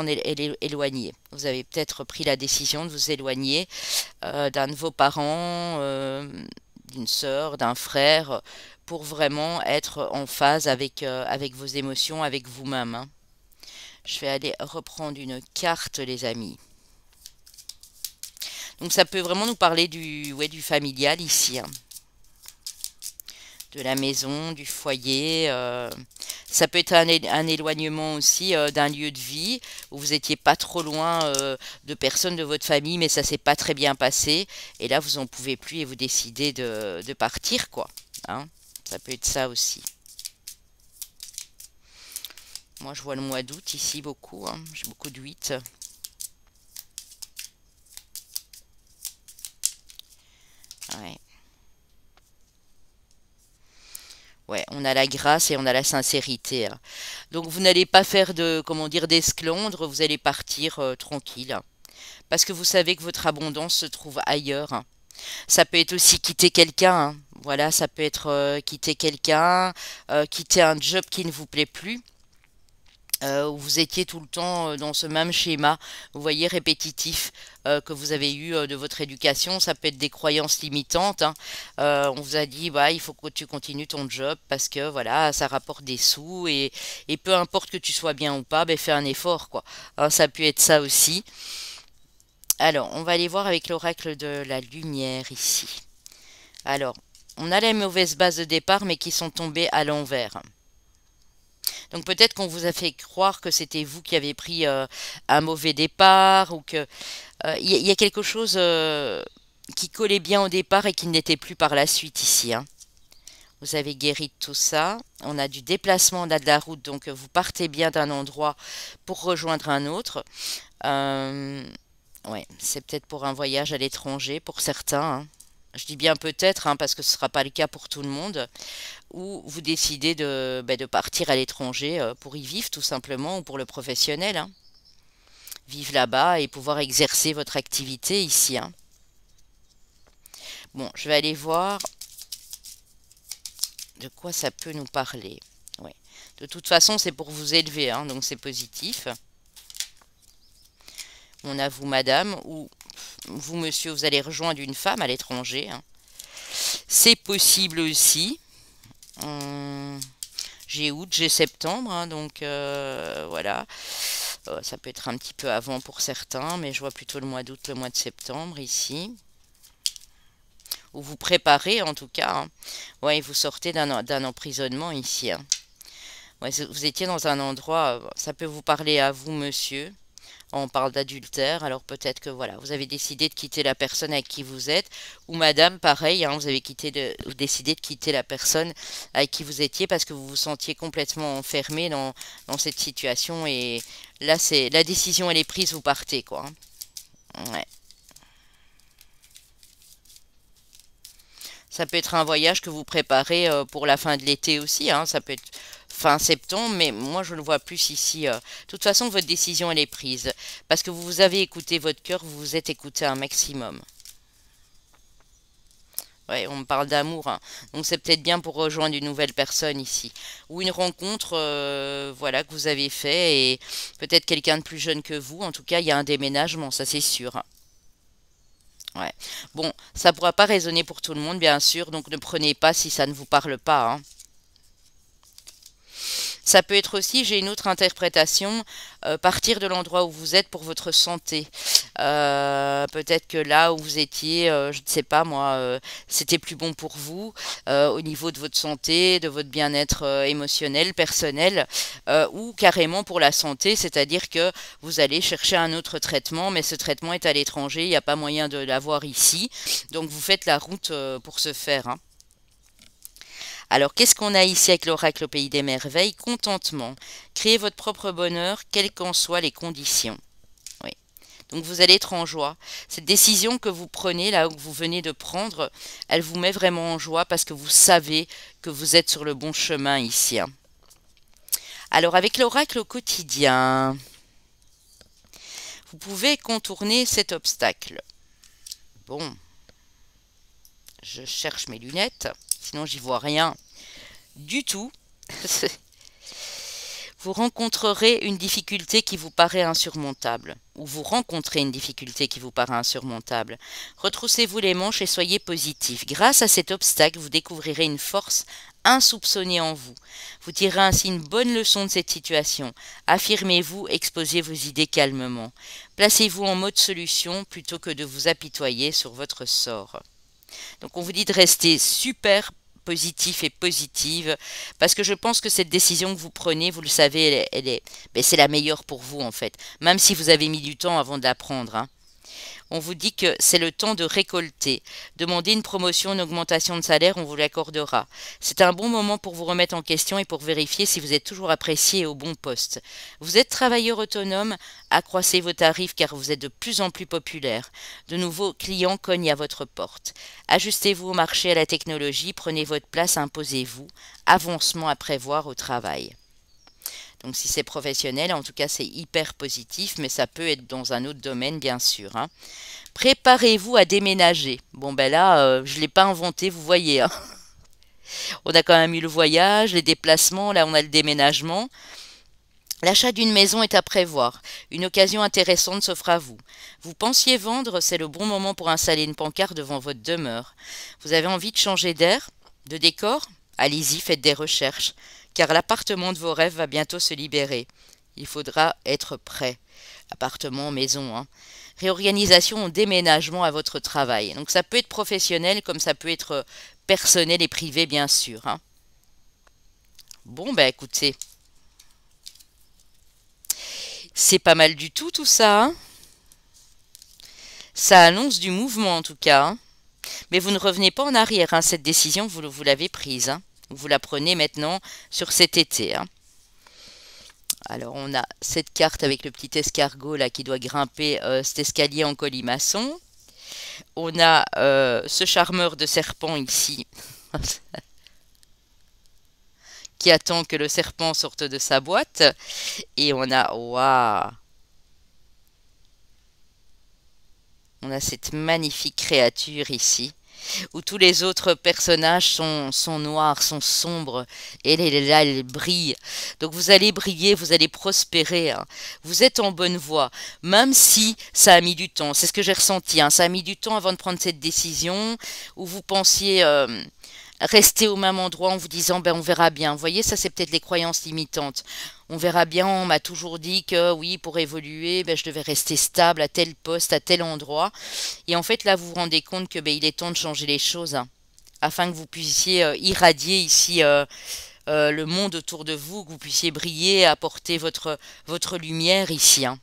éloigné. Vous avez peut-être pris la décision de vous éloigner d'un de vos parents, d'une sœur, d'un frère, pour vraiment être en phase avec vos émotions, avec vous-même. Hein. Je vais aller reprendre une carte, les amis. Donc ça peut vraiment nous parler du familial ici. Hein. De la maison, du foyer. Ça peut être un éloignement aussi d'un lieu de vie où vous étiez pas trop loin de personnes de votre famille, mais ça s'est pas très bien passé. Et là, vous en pouvez plus et vous décidez de partir, quoi. Hein, ça peut être ça aussi. Moi, je vois le mois d'août ici beaucoup. Hein. J'ai beaucoup de 8. Ouais. Ouais, on a la grâce et on a la sincérité. Hein. Donc vous n'allez pas faire de, comment dire, d'esclandre, vous allez partir tranquille. Hein. Parce que vous savez que votre abondance se trouve ailleurs. Hein. Ça peut être aussi quitter quelqu'un. Hein. Voilà, ça peut être quitter quelqu'un, quitter un job qui ne vous plaît plus. Où vous étiez tout le temps dans ce même schéma, vous voyez, répétitif, que vous avez eu de votre éducation. Ça peut être des croyances limitantes. Hein. On vous a dit, bah, il faut que tu continues ton job parce que voilà, ça rapporte des sous et peu importe que tu sois bien ou pas, ben, fais un effort, quoi. Hein, ça peut être ça aussi. Alors, on va aller voir avec l'oracle de la lumière ici. Alors, on a les mauvaises bases de départ, mais qui sont tombées à l'envers. Donc peut-être qu'on vous a fait croire que c'était vous qui avez pris un mauvais départ, ou que y a quelque chose qui collait bien au départ et qui n'était plus par la suite ici, hein. Vous avez guéri de tout ça. On a du déplacement, on a de la route, donc vous partez bien d'un endroit pour rejoindre un autre. Euh, ouais, c'est peut-être pour un voyage à l'étranger pour certains, hein. Je dis bien peut-être, hein, parce que ce ne sera pas le cas pour tout le monde. Ou vous décidez de partir à l'étranger pour y vivre tout simplement, ou pour le professionnel, hein. Vivre là-bas et pouvoir exercer votre activité ici, hein. Bon, je vais aller voir de quoi ça peut nous parler. Ouais. De toute façon, c'est pour vous élever, hein, donc c'est positif. On a vous, madame, ou vous, monsieur, vous allez rejoindre une femme à l'étranger, hein. C'est possible aussi. Hum, j'ai août, j'ai septembre, hein, donc voilà. Ça peut être un petit peu avant pour certains, mais je vois plutôt le mois d'août, le mois de septembre ici. Ou vous préparez en tout cas, hein. Ouais, vous sortez d'un emprisonnement ici, hein. Ouais, vous étiez dans un endroit, ça peut vous parler à vous, monsieur. On parle d'adultère, alors peut-être que voilà, vous avez décidé de quitter la personne avec qui vous êtes, ou madame, pareil, hein, vous avez vous décidé de quitter la personne avec qui vous étiez parce que vous vous sentiez complètement enfermé dans cette situation, et là, c'est la décision, elle est prise, vous partez, quoi, hein. Ouais. Ça peut être un voyage que vous préparez pour la fin de l'été aussi, hein. Ça peut être fin septembre, mais moi je le vois plus ici. De toute façon, votre décision elle est prise. Parce que vous avez écouté votre cœur, vous vous êtes écouté un maximum. Ouais, on me parle d'amour, hein. Donc c'est peut-être bien pour rejoindre une nouvelle personne ici. Ou une rencontre voilà, que vous avez fait, et peut-être quelqu'un de plus jeune que vous. En tout cas, il y a un déménagement, ça c'est sûr. Ouais. Bon, ça pourra pas résonner pour tout le monde, bien sûr, donc ne prenez pas si ça ne vous parle pas, hein. Ça peut être aussi, j'ai une autre interprétation, partir de l'endroit où vous êtes pour votre santé. Peut-être que là où vous étiez, je ne sais pas moi, c'était plus bon pour vous au niveau de votre santé, de votre bien-être émotionnel, personnel, ou carrément pour la santé, c'est-à-dire que vous allez chercher un autre traitement, mais ce traitement est à l'étranger, il n'y a pas moyen de l'avoir ici, donc vous faites la route pour ce faire, hein. Alors, qu'est-ce qu'on a ici avec l'oracle au pays des merveilles? Contentement. Créez votre propre bonheur, quelles qu'en soient les conditions. Oui. Donc, vous allez être en joie. Cette décision que vous prenez, là, que vous venez de prendre, elle vous met vraiment en joie parce que vous savez que vous êtes sur le bon chemin ici, hein. Alors, avec l'oracle au quotidien, vous pouvez contourner cet obstacle. Bon, je cherche mes lunettes, sinon j'y vois rien du tout. Vous rencontrerez une difficulté qui vous paraît insurmontable, ou vous rencontrez une difficulté qui vous paraît insurmontable. Retroussez-vous les manches et soyez positif. Grâce à cet obstacle, vous découvrirez une force insoupçonnée en vous. Vous tirerez ainsi une bonne leçon de cette situation. Affirmez-vous, exposez vos idées calmement. Placez-vous en mode solution plutôt que de vous apitoyer sur votre sort. Donc on vous dit de rester super positif et positive, parce que je pense que cette décision que vous prenez, vous le savez, ben, c'est la meilleure pour vous en fait, même si vous avez mis du temps avant de la prendre, hein. On vous dit que c'est le temps de récolter. Demandez une promotion, une augmentation de salaire, on vous l'accordera. C'est un bon moment pour vous remettre en question et pour vérifier si vous êtes toujours apprécié et au bon poste. Vous êtes travailleur autonome, accroissez vos tarifs car vous êtes de plus en plus populaire. De nouveaux clients cognent à votre porte. Ajustez-vous au marché, à la technologie, prenez votre place, imposez-vous. Avancement à prévoir au travail. Donc si c'est professionnel, en tout cas c'est hyper positif, mais ça peut être dans un autre domaine bien sûr, hein. Préparez-vous à déménager. Bon ben là, je ne l'ai pas inventé, vous voyez, hein. On a quand même eu le voyage, les déplacements, là on a le déménagement. L'achat d'une maison est à prévoir. Une occasion intéressante s'offre à vous. Vous pensiez vendre, c'est le bon moment pour installer une pancarte devant votre demeure. Vous avez envie de changer d'air, de décor? Allez-y, faites des recherches, car l'appartement de vos rêves va bientôt se libérer. Il faudra être prêt. appartement, maison, hein. Réorganisation ou déménagement à votre travail. Donc ça peut être professionnel comme ça peut être personnel et privé, bien sûr, hein. Bon, bah écoutez, c'est pas mal du tout ça, hein. Ça annonce du mouvement en tout cas, hein. Mais vous ne revenez pas en arrière, hein. Cette décision, vous l'avez prise, hein. Vous la prenez maintenant sur cet été, hein. Alors on a cette carte avec le petit escargot là qui doit grimper cet escalier en colimaçon. On a ce charmeur de serpent ici qui attend que le serpent sorte de sa boîte. Et on a, waouh, on a cette magnifique créature ici, où tous les autres personnages sont noirs, sont sombres, et elle est là, elle brille. Donc vous allez briller, vous allez prospérer, hein. Vous êtes en bonne voie, même si ça a mis du temps. C'est ce que j'ai ressenti, hein. Ça a mis du temps avant de prendre cette décision, où vous pensiez rester au même endroit en vous disant ben on verra bien. Vous voyez, ça c'est peut-être les croyances limitantes. On verra bien, on m'a toujours dit que oui, pour évoluer, ben, je devais rester stable à tel poste, à tel endroit. Et en fait, là, vous vous rendez compte que ben, il est temps de changer les choses, hein, afin que vous puissiez irradier ici le monde autour de vous, que vous puissiez briller, apporter votre lumière ici, hein.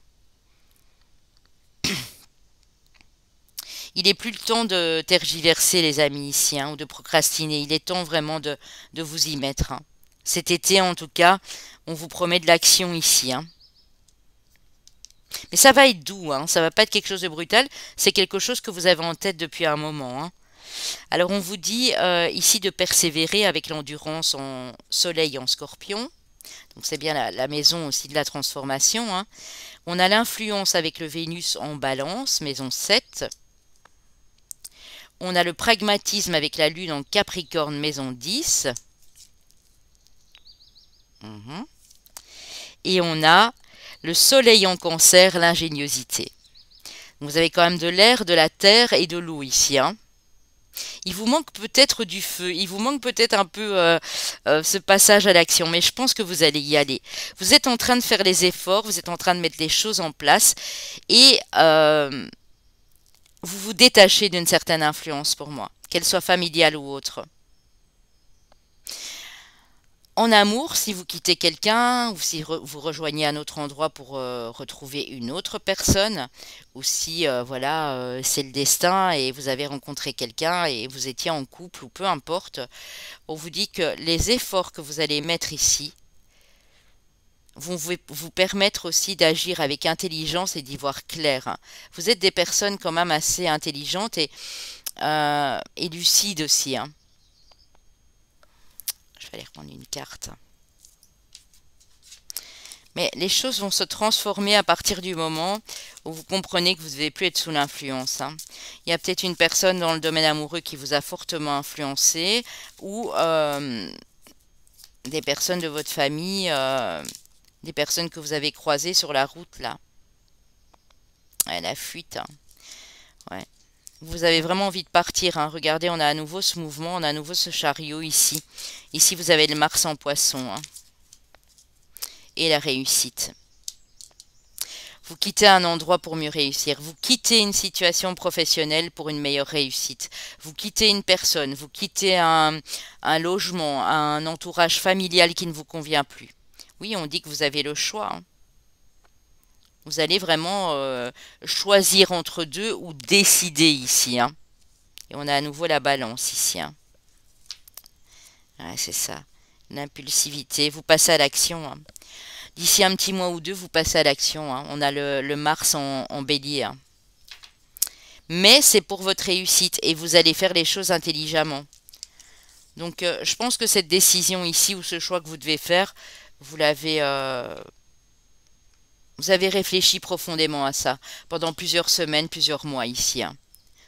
Il n'est plus le temps de tergiverser, les amis, ici, hein, ou de procrastiner. Il est temps vraiment de vous y mettre, hein. Cet été, en tout cas, on vous promet de l'action ici, hein. Mais ça va être doux, hein. Ça va pas être quelque chose de brutal. C'est quelque chose que vous avez en tête depuis un moment, hein. Alors, on vous dit ici de persévérer avec l'endurance en soleil en scorpion. Donc, c'est bien la maison aussi de la transformation, hein. On a l'influence avec le Vénus en balance, maison 7. On a le pragmatisme avec la Lune en Capricorne, maison 10. Et on a le Soleil en Cancer, l'ingéniosité. Vous avez quand même de l'air, de la terre et de l'eau ici, hein. Il vous manque peut-être du feu, il vous manque peut-être un peu ce passage à l'action, mais je pense que vous allez y aller. Vous êtes en train de faire les efforts, vous êtes en train de mettre les choses en place et vous vous détachez d'une certaine influence pour moi, qu'elle soit familiale ou autre. En amour, si vous quittez quelqu'un, ou si vous rejoignez un autre endroit pour retrouver une autre personne, ou si voilà, c'est le destin et vous avez rencontré quelqu'un et vous étiez en couple, ou peu importe, on vous dit que les efforts que vous allez mettre ici vont vous permettre aussi d'agir avec intelligence et d'y voir clair, hein. Vous êtes des personnes quand même assez intelligentes et lucides aussi, hein. Je vais aller reprendre une carte. Mais les choses vont se transformer à partir du moment où vous comprenez que vous ne devez plus être sous l'influence, hein. Il y a peut-être une personne dans le domaine amoureux qui vous a fortement influencé ou des personnes de votre famille, des personnes que vous avez croisées sur la route là. Ouais, la fuite, hein. Ouais. Vous avez vraiment envie de partir, hein. Regardez, on a à nouveau ce mouvement, on a à nouveau ce chariot ici. Ici, vous avez le Mars en poisson, hein. Et la réussite. Vous quittez un endroit pour mieux réussir. Vous quittez une situation professionnelle pour une meilleure réussite. Vous quittez une personne. Vous quittez un logement, un entourage familial qui ne vous convient plus. Oui, on dit que vous avez le choix, hein. Vous allez vraiment choisir entre deux ou décider ici, hein. Et on a à nouveau la balance ici, hein. Ouais, c'est ça. L'impulsivité. Vous passez à l'action, hein. D'ici un petit mois ou deux, vous passez à l'action, hein. On a le Mars en bélier, hein. Mais c'est pour votre réussite et vous allez faire les choses intelligemment. Donc, je pense que cette décision ici ou ce choix que vous devez faire, vous avez réfléchi profondément à ça pendant plusieurs semaines, plusieurs mois ici, hein.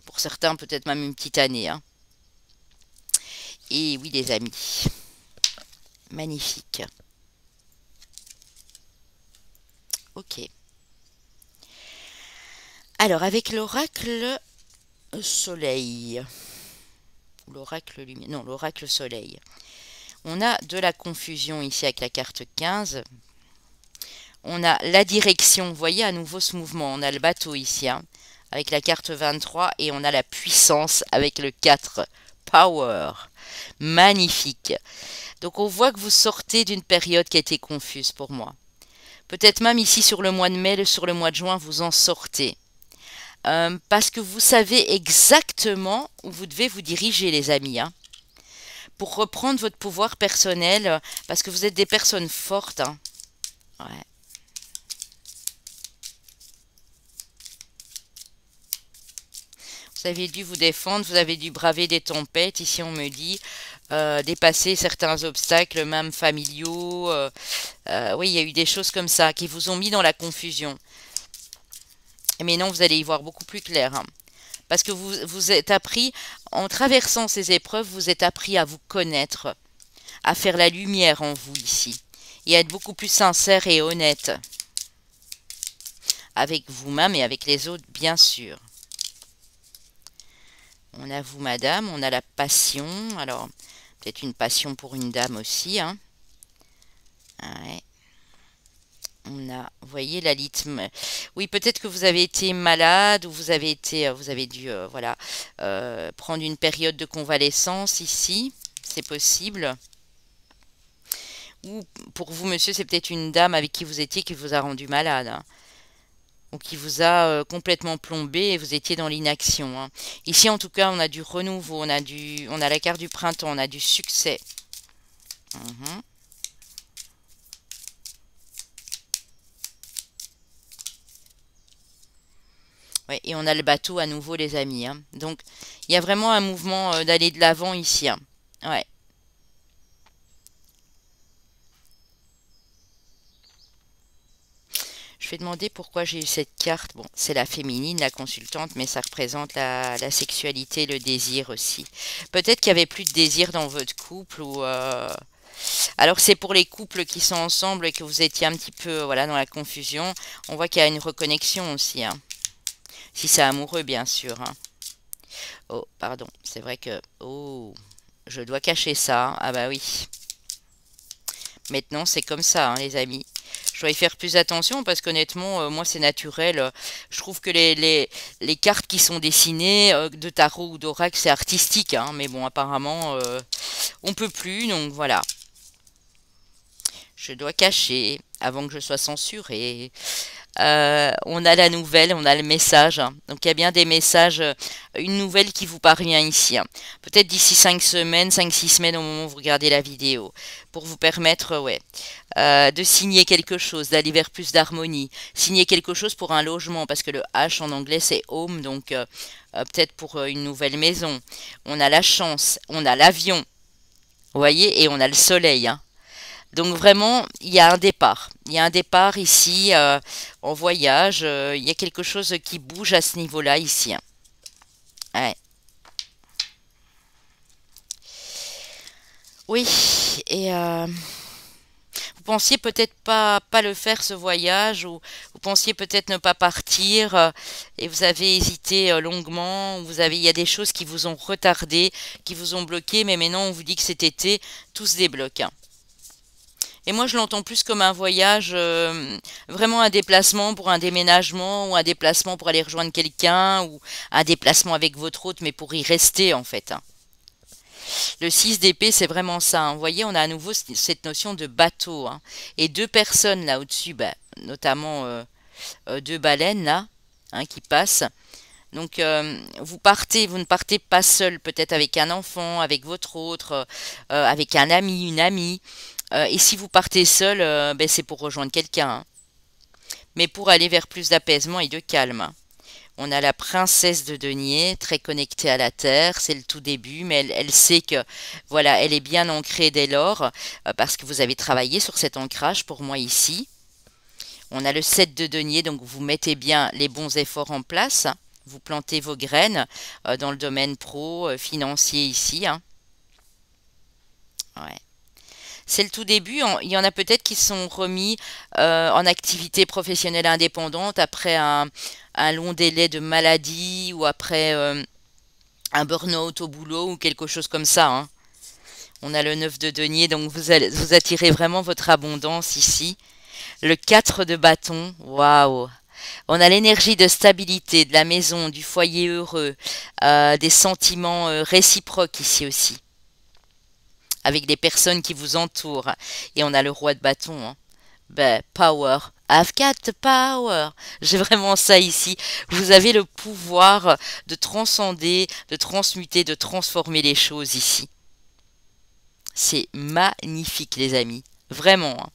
Pour certains, peut-être même une petite année, hein. Et oui, les amis, magnifique. Ok. Alors, avec l'oracle soleil, l'oracle lumière, non, l'oracle soleil, on a de la confusion ici avec la carte 15. On a la direction, vous voyez à nouveau ce mouvement, on a le bateau ici, hein, avec la carte 23, et on a la puissance avec le 4, power, magnifique. Donc on voit que vous sortez d'une période qui a été confuse pour moi. Peut-être même ici sur le mois de mai, sur le mois de juin, vous en sortez. Parce que vous savez exactement où vous devez vous diriger, les amis, hein, pour reprendre votre pouvoir personnel, parce que vous êtes des personnes fortes. Hein. Ouais. Vous avez dû vous défendre, vous avez dû braver des tempêtes, ici on me dit, dépasser certains obstacles, même familiaux. Oui, il y a eu des choses comme ça qui vous ont mis dans la confusion. Mais non, vous allez y voir beaucoup plus clair. Hein. Parce que vous êtes appris, en traversant ces épreuves, vous êtes appris à vous connaître, à faire la lumière en vous ici, et à être beaucoup plus sincère et honnête. Avec vous-même et avec les autres, bien sûr. On a vous, madame, on a la passion. Alors, peut-être une passion pour une dame aussi. Hein. Ouais. On a, vous voyez, la rythme. Oui, peut-être que vous avez été malade ou vous avez été, vous avez dû, voilà, prendre une période de convalescence ici. C'est possible. Ou pour vous, monsieur, c'est peut-être une dame avec qui vous étiez qui vous a rendu malade. Hein. Ou qui vous a complètement plombé et vous étiez dans l'inaction. Hein. Ici, en tout cas, on a du renouveau, on a la carte du printemps, on a du succès. Mhm. Ouais, et on a le bateau à nouveau, les amis. Hein. Donc, il y a vraiment un mouvement d'aller de l'avant ici. Hein. Ouais. Je vais demander pourquoi j'ai eu cette carte. Bon, c'est la féminine, la consultante, mais ça représente la sexualité, le désir aussi. Peut-être qu'il n'y avait plus de désir dans votre couple ou... Alors c'est pour les couples qui sont ensemble et que vous étiez un petit peu voilà, dans la confusion. On voit qu'il y a une reconnexion aussi. Hein. Si c'est amoureux, bien sûr. Hein. Oh, pardon. C'est vrai que... Oh, je dois cacher ça. Ah bah oui. Maintenant, c'est comme ça, hein, les amis. Je dois y faire plus attention parce qu'honnêtement, moi, c'est naturel. Je trouve que les cartes qui sont dessinées de tarot ou d'oracle, c'est artistique. Hein, mais bon, apparemment, on peut plus. Donc voilà. Je dois cacher avant que je sois censurée. On a la nouvelle, on a le message. Hein. Donc il y a bien des messages, une nouvelle qui vous parvient ici. Hein. Peut-être d'ici 5 semaines, 5-6 semaines au moment où vous regardez la vidéo. Pour vous permettre, ouais, de signer quelque chose, d'aller vers plus d'harmonie. Signer quelque chose pour un logement, parce que le H en anglais c'est home, donc peut-être pour une nouvelle maison. On a la chance, on a l'avion, vous voyez, et on a le soleil. Hein. Donc vraiment, il y a un départ. Il y a un départ ici en voyage. Il y a quelque chose qui bouge à ce niveau-là ici. Hein. Ouais. Oui, et vous pensiez peut-être pas le faire ce voyage, ou vous pensiez peut-être ne pas partir, et vous avez hésité longuement, il y a des choses qui vous ont retardé, qui vous ont bloqué, mais maintenant on vous dit que cet été, tout se débloque. Hein. Et moi, je l'entends plus comme un voyage, vraiment un déplacement pour un déménagement, ou un déplacement pour aller rejoindre quelqu'un, ou un déplacement avec votre hôte, mais pour y rester en fait. Hein. Le 6 d'épée, c'est vraiment ça. Hein. Vous voyez, on a à nouveau cette notion de bateau. Hein. Et deux personnes là au-dessus, bah, notamment deux baleines là, hein, qui passent. Donc, vous ne partez pas seul, peut-être avec un enfant, avec votre autre, avec un ami, une amie. Et si vous partez seul, ben, c'est pour rejoindre quelqu'un. Hein. Mais pour aller vers plus d'apaisement et de calme. Hein. On a la princesse de denier, très connectée à la terre, c'est le tout début, mais elle sait que voilà, elle est bien ancrée dès lors, parce que vous avez travaillé sur cet ancrage pour moi ici. On a le 7 de denier, donc vous mettez bien les bons efforts en place. Vous plantez vos graines dans le domaine pro, financier ici. Hein. Ouais. C'est le tout début. Il y en a peut-être qui sont remis en activité professionnelle indépendante après un long délai de maladie ou après un burn-out au boulot ou quelque chose comme ça. Hein. On a le 9 de denier, donc vous attirez vraiment votre abondance ici. Le 4 de bâton, waouh. On a l'énergie de stabilité de la maison, du foyer heureux, des sentiments réciproques ici aussi, avec des personnes qui vous entourent. Et on a le roi de bâton, hein. Ben, power. I've got the power. J'ai vraiment ça ici. Vous avez le pouvoir de transcender, de transmuter, de transformer les choses ici. C'est magnifique, les amis. Vraiment, hein.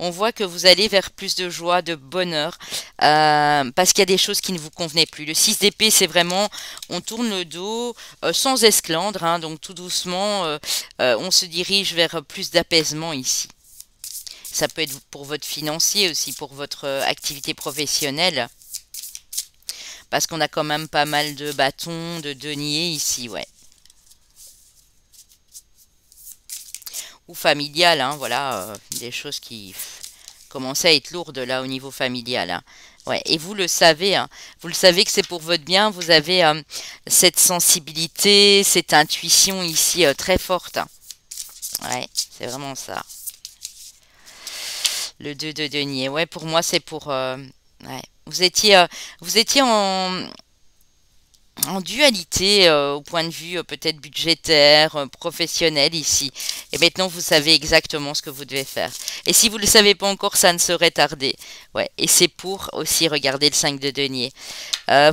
On voit que vous allez vers plus de joie, de bonheur, parce qu'il y a des choses qui ne vous convenaient plus. Le 6 d'épée, c'est vraiment, on tourne le dos sans esclandre, hein, donc tout doucement, on se dirige vers plus d'apaisement ici. Ça peut être pour votre financier aussi, pour votre activité professionnelle, parce qu'on a quand même pas mal de bâtons, de deniers ici, ouais. Ou familial, hein, voilà, des choses qui commencent à être lourdes là au niveau familial, hein. Ouais, et vous le savez, hein, vous le savez que c'est pour votre bien, vous avez cette sensibilité, cette intuition ici très forte, hein. Ouais, c'est vraiment ça. Le 2 de denier, ouais, pour moi c'est pour... ouais. Vous étiez en dualité au point de vue peut-être budgétaire, professionnel ici. Et maintenant, vous savez exactement ce que vous devez faire. Et si vous ne le savez pas encore, ça ne saurait tarder. Ouais. Et c'est pour aussi regarder le 5 de denier.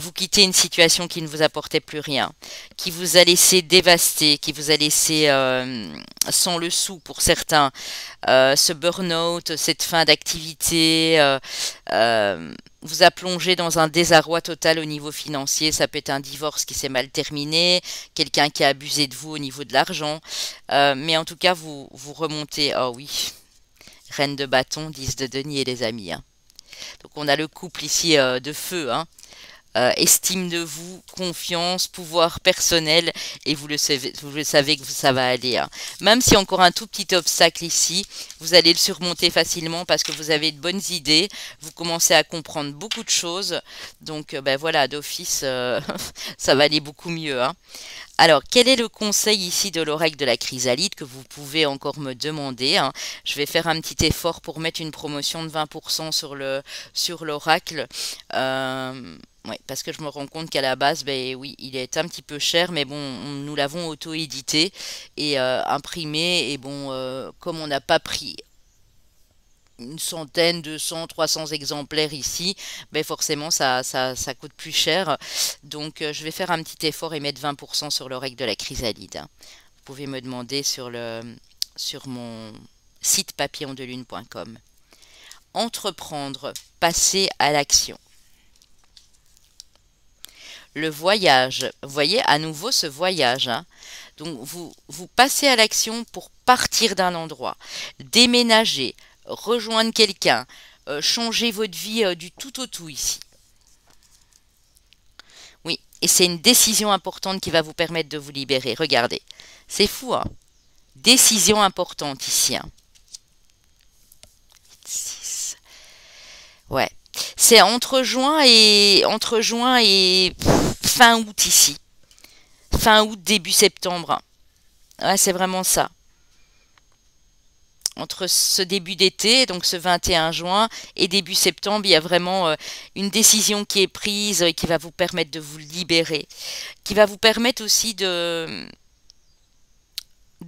Vous quittez une situation qui ne vous apportait plus rien, qui vous a laissé dévasté, qui vous a laissé sans le sou pour certains. Ce burn-out, cette fin d'activité, vous a plongé dans un désarroi total au niveau financier. Ça peut être un divorce qui s'est mal terminé, quelqu'un qui a abusé de vous au niveau de l'argent. Mais en tout cas, vous remontez. Oh oui, reine de bâton, 10 de denier, les amis, hein. Donc on a le couple ici de feu, hein. Estime de vous, confiance, pouvoir personnel, et vous le savez que ça va aller, hein. Même s'il y a encore un tout petit obstacle ici, vous allez le surmonter facilement parce que vous avez de bonnes idées, vous commencez à comprendre beaucoup de choses, donc ben voilà, d'office, ça va aller beaucoup mieux, hein. Alors, quel est le conseil ici de l'oracle de la chrysalide que vous pouvez encore me demander, hein? Je vais faire un petit effort pour mettre une promotion de 20% sur l'oracle. Ouais, parce que je me rends compte qu'à la base, ben oui, il est un petit peu cher, mais bon, nous l'avons auto-édité et imprimé. Et bon, comme on n'a pas pris une centaine, 200, 300 exemplaires ici, ben forcément ça coûte plus cher. Donc je vais faire un petit effort et mettre 20% sur le règle de la chrysalide, hein. Vous pouvez me demander sur mon site papillondelune.com. Entreprendre, passer à l'action. Le voyage, vous voyez à nouveau ce voyage, hein. Donc vous passez à l'action pour partir d'un endroit, déménager, rejoindre quelqu'un, changer votre vie du tout au tout ici. Oui, et c'est une décision importante qui va vous permettre de vous libérer. Regardez, c'est fou, hein. Décision importante ici, hein. 6. Ouais, c'est entre juin et fin août ici. Fin août, début septembre. Ouais, c'est vraiment ça. Entre ce début d'été, donc ce 21 juin, et début septembre, il y a vraiment une décision qui est prise et qui va vous permettre de vous libérer, qui va vous permettre aussi de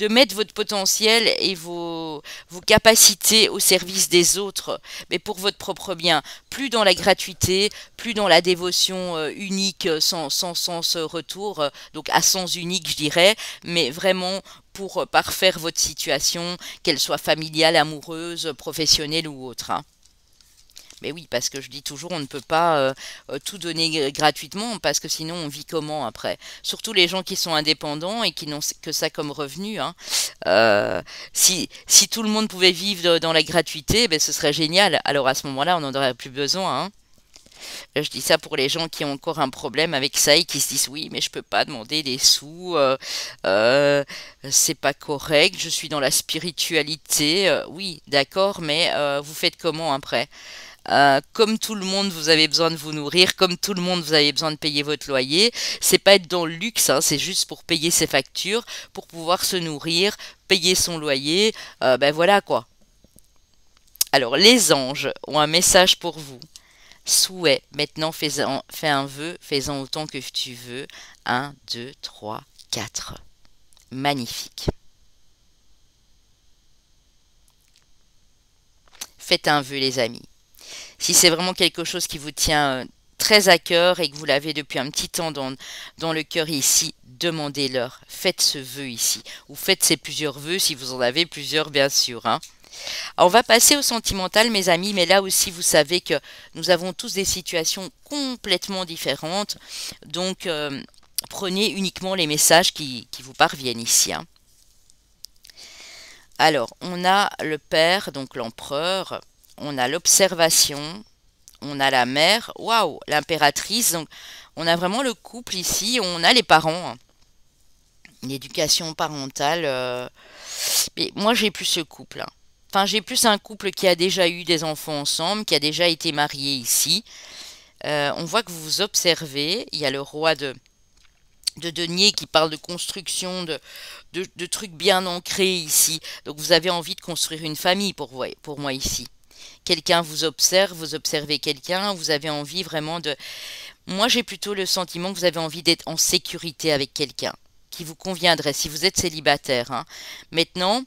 mettre votre potentiel et vos capacités au service des autres, mais pour votre propre bien. Plus dans la gratuité, plus dans la dévotion unique, sans sens retour, donc à sens unique, je dirais, mais vraiment pour parfaire votre situation, qu'elle soit familiale, amoureuse, professionnelle ou autre, hein. Mais oui, parce que je dis toujours, on ne peut pas tout donner gratuitement, parce que sinon on vit comment après? Surtout les gens qui sont indépendants et qui n'ont que ça comme revenu, hein. Si tout le monde pouvait vivre dans la gratuité, ben, ce serait génial. Alors à ce moment-là, on n'en aurait plus besoin, hein. Je dis ça pour les gens qui ont encore un problème avec ça et qui se disent oui, mais je peux pas demander des sous, c'est pas correct, je suis dans la spiritualité. Oui, d'accord, mais vous faites comment après? Comme tout le monde, vous avez besoin de vous nourrir, comme tout le monde, vous avez besoin de payer votre loyer. C'est pas être dans le luxe, hein, c'est juste pour payer ses factures, pour pouvoir se nourrir, payer son loyer. Ben voilà quoi. Alors, les anges ont un message pour vous. Souhait. Maintenant, fais un vœu, fais-en autant que tu veux. Un, 2, 3, 4. Magnifique. Faites un vœu, les amis. Si c'est vraiment quelque chose qui vous tient très à cœur et que vous l'avez depuis un petit temps dans le cœur ici, demandez-leur. Faites ce vœu ici. Ou faites ces plusieurs vœux si vous en avez plusieurs, bien sûr, hein. On va passer au sentimental, mes amis, mais là aussi, vous savez que nous avons tous des situations complètement différentes. Donc, prenez uniquement les messages qui vous parviennent ici, hein. Alors, on a le père, donc l'empereur, on a l'observation, on a la mère, waouh, l'impératrice. Donc, on a vraiment le couple ici, on a les parents, hein. L'éducation parentale. Mais moi, j'ai plus ce couple, hein. Enfin, j'ai plus un couple qui a déjà eu des enfants ensemble, qui a déjà été marié ici. On voit que vous vous observez. Il y a le roi de denier qui parle de construction, de trucs bien ancrés ici. Donc, vous avez envie de construire une famille pour moi ici. Quelqu'un vous observe, vous observez quelqu'un, vous avez envie vraiment de... Moi, j'ai plutôt le sentiment que vous avez envie d'être en sécurité avec quelqu'un qui vous conviendrait si vous êtes célibataire, hein. Maintenant,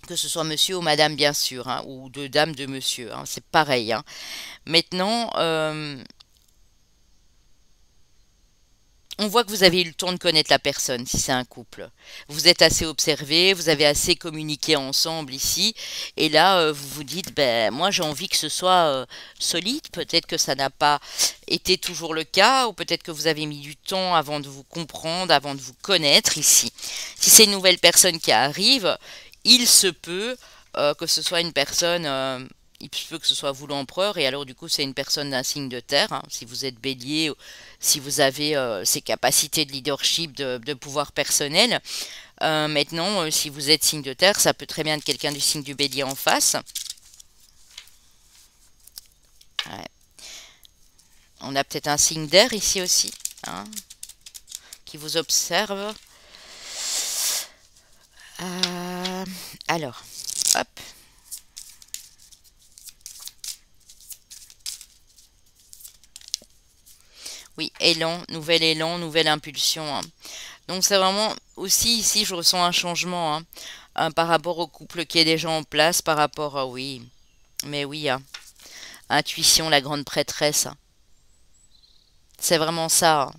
que ce soit monsieur ou madame, bien sûr, hein, ou de dame, de monsieur, hein, c'est pareil, hein. Maintenant, on voit que vous avez eu le temps de connaître la personne, si c'est un couple. Vous êtes assez observé, vous avez assez communiqué ensemble ici, et là, vous vous dites, ben, moi j'ai envie que ce soit solide, peut-être que ça n'a pas été toujours le cas, ou peut-être que vous avez mis du temps avant de vous comprendre, avant de vous connaître ici. Si c'est une nouvelle personne qui arrive, il se peut que ce soit une personne... il se peut que ce soit vous l'empereur, et alors du coup c'est une personne d'un signe de terre, hein, si vous êtes bélier, si vous avez ces capacités de leadership, de pouvoir personnel. Maintenant, si vous êtes signe de terre, ça peut très bien être quelqu'un du signe du bélier en face. Ouais. On a peut-être un signe d'air ici aussi, hein, qui vous observe. Alors, hop. Oui, élan, nouvelle impulsion, hein. Donc c'est vraiment aussi ici, je ressens un changement, hein, par rapport au couple qui est déjà en place, par rapport à oui, mais oui, hein, intuition, la grande prêtresse, hein. C'est vraiment ça, hein.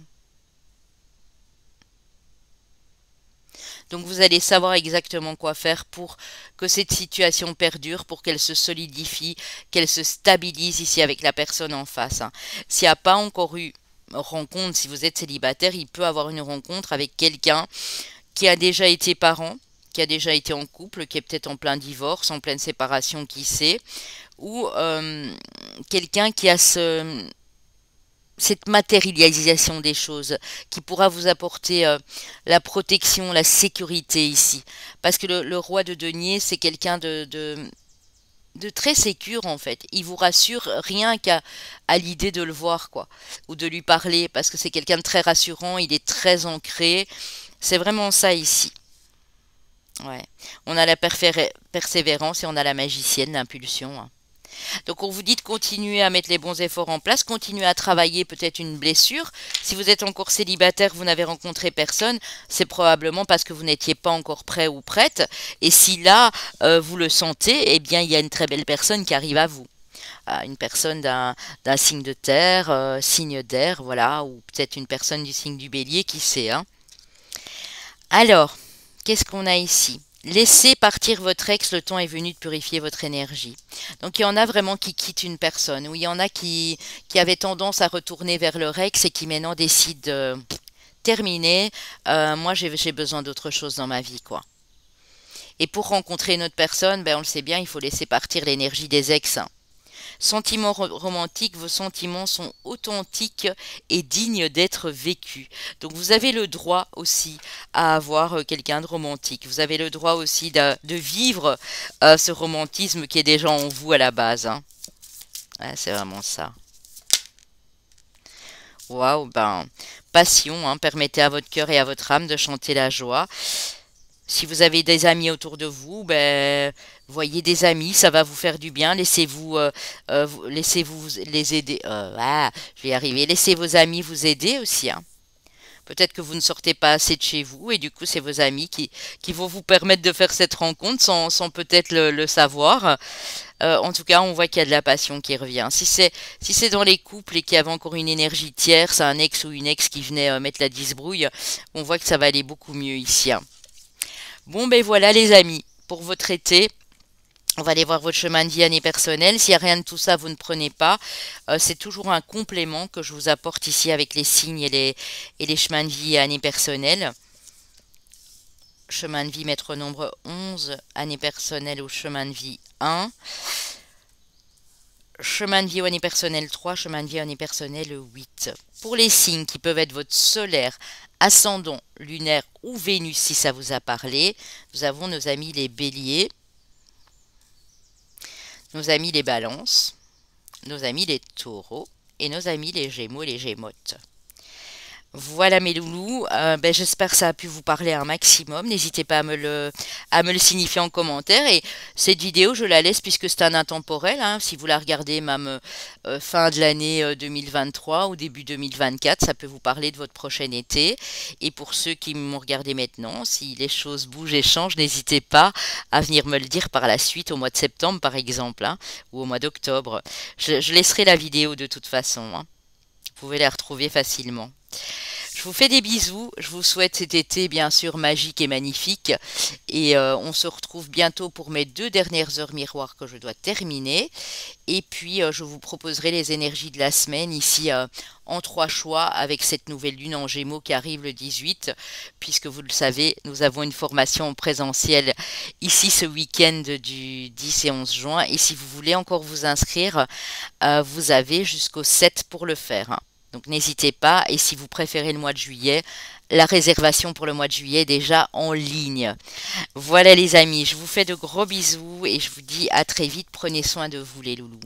Donc vous allez savoir exactement quoi faire pour que cette situation perdure, pour qu'elle se solidifie, qu'elle se stabilise ici avec la personne en face, hein. S'il n'y a pas encore eu rencontre, si vous êtes célibataire, il peut avoir une rencontre avec quelqu'un qui a déjà été parent, qui a déjà été en couple, qui est peut-être en plein divorce, en pleine séparation, qui sait, ou quelqu'un qui a cette matérialisation des choses, qui pourra vous apporter la protection, la sécurité ici. Parce que le roi de denier, c'est quelqu'un de très sécure en fait. Il vous rassure rien qu'à l'idée de le voir, quoi, ou de lui parler, parce que c'est quelqu'un de très rassurant, il est très ancré. C'est vraiment ça ici. Ouais. On a la persévérance et on a la magicienne, l'impulsion, hein. Donc on vous dit de continuer à mettre les bons efforts en place, continuer à travailler peut-être une blessure. Si vous êtes encore célibataire, vous n'avez rencontré personne, c'est probablement parce que vous n'étiez pas encore prêt ou prête. Et si là, vous le sentez, eh bien il y a une très belle personne qui arrive à vous. Une personne d'un signe de terre, signe d'air, voilà, ou peut-être une personne du signe du bélier, qui sait, hein. Alors, qu'est-ce qu'on a ici? Laissez partir votre ex, le temps est venu de purifier votre énergie. Donc il y en a vraiment qui quittent une personne, ou il y en a qui avaient tendance à retourner vers leur ex et qui maintenant décident de terminer. Moi j'ai besoin d'autre chose dans ma vie, quoi. Et pour rencontrer une autre personne, ben, on le sait bien, il faut laisser partir l'énergie des ex, hein. Sentiments romantiques, vos sentiments sont authentiques et dignes d'être vécus. Donc vous avez le droit aussi à avoir quelqu'un de romantique. Vous avez le droit aussi de vivre ce romantisme qui est déjà en vous à la base, hein. Ouais, c'est vraiment ça. Waouh, ben, passion, hein, permettez à votre cœur et à votre âme de chanter la joie. Si vous avez des amis autour de vous, ben, voyez des amis, ça va vous faire du bien. Laissez-vous les aider. Je vais y arriver. Laissez vos amis vous aider aussi, hein. Peut-être que vous ne sortez pas assez de chez vous et du coup, c'est vos amis qui vont vous permettre de faire cette rencontre sans peut-être le savoir. En tout cas, on voit qu'il y a de la passion qui revient. Si c'est dans les couples et qu'il y avait encore une énergie tierce, un ex ou une ex qui venait mettre la disbrouille, on voit que ça va aller beaucoup mieux ici, hein. Bon, ben voilà les amis, pour votre été. On va aller voir votre chemin de vie année personnelle. S'il n'y a rien de tout ça, vous ne prenez pas. C'est toujours un complément que je vous apporte ici avec les signes et les chemins de vie année personnelle. Chemin de vie maître nombre 11, année personnelle au chemin de vie 1. Chemin de vie année personnelle 3, chemin de vie année personnelle 8. Pour les signes qui peuvent être votre solaire, ascendant, lunaire ou Vénus si ça vous a parlé, nous avons nos amis les béliers, nos amis les balances, nos amis les taureaux et nos amis les gémeaux et les gémotes. Voilà mes loulous, ben, j'espère que ça a pu vous parler un maximum. N'hésitez pas à me le signifier en commentaire. Et cette vidéo, je la laisse puisque c'est un intemporel, hein. Si vous la regardez même fin de l'année 2023 ou début 2024, ça peut vous parler de votre prochain été. Et pour ceux qui m'ont regardé maintenant, si les choses bougent et changent, n'hésitez pas à venir me le dire par la suite, au mois de septembre par exemple, hein, ou au mois d'octobre. Je laisserai la vidéo de toute façon, hein. Vous pouvez la retrouver facilement. Je vous fais des bisous, je vous souhaite cet été bien sûr magique et magnifique et on se retrouve bientôt pour mes 2 dernières heures miroirs que je dois terminer et puis je vous proposerai les énergies de la semaine ici en 3 choix avec cette nouvelle lune en Gémeaux qui arrive le 18 puisque vous le savez nous avons une formation présentielle ici ce week-end du 10 et 11 juin et si vous voulez encore vous inscrire vous avez jusqu'au 7 pour le faire, hein. Donc n'hésitez pas, et si vous préférez le mois de juillet, la réservation pour le mois de juillet est déjà en ligne. Voilà les amis, je vous fais de gros bisous et je vous dis à très vite, prenez soin de vous les loulous.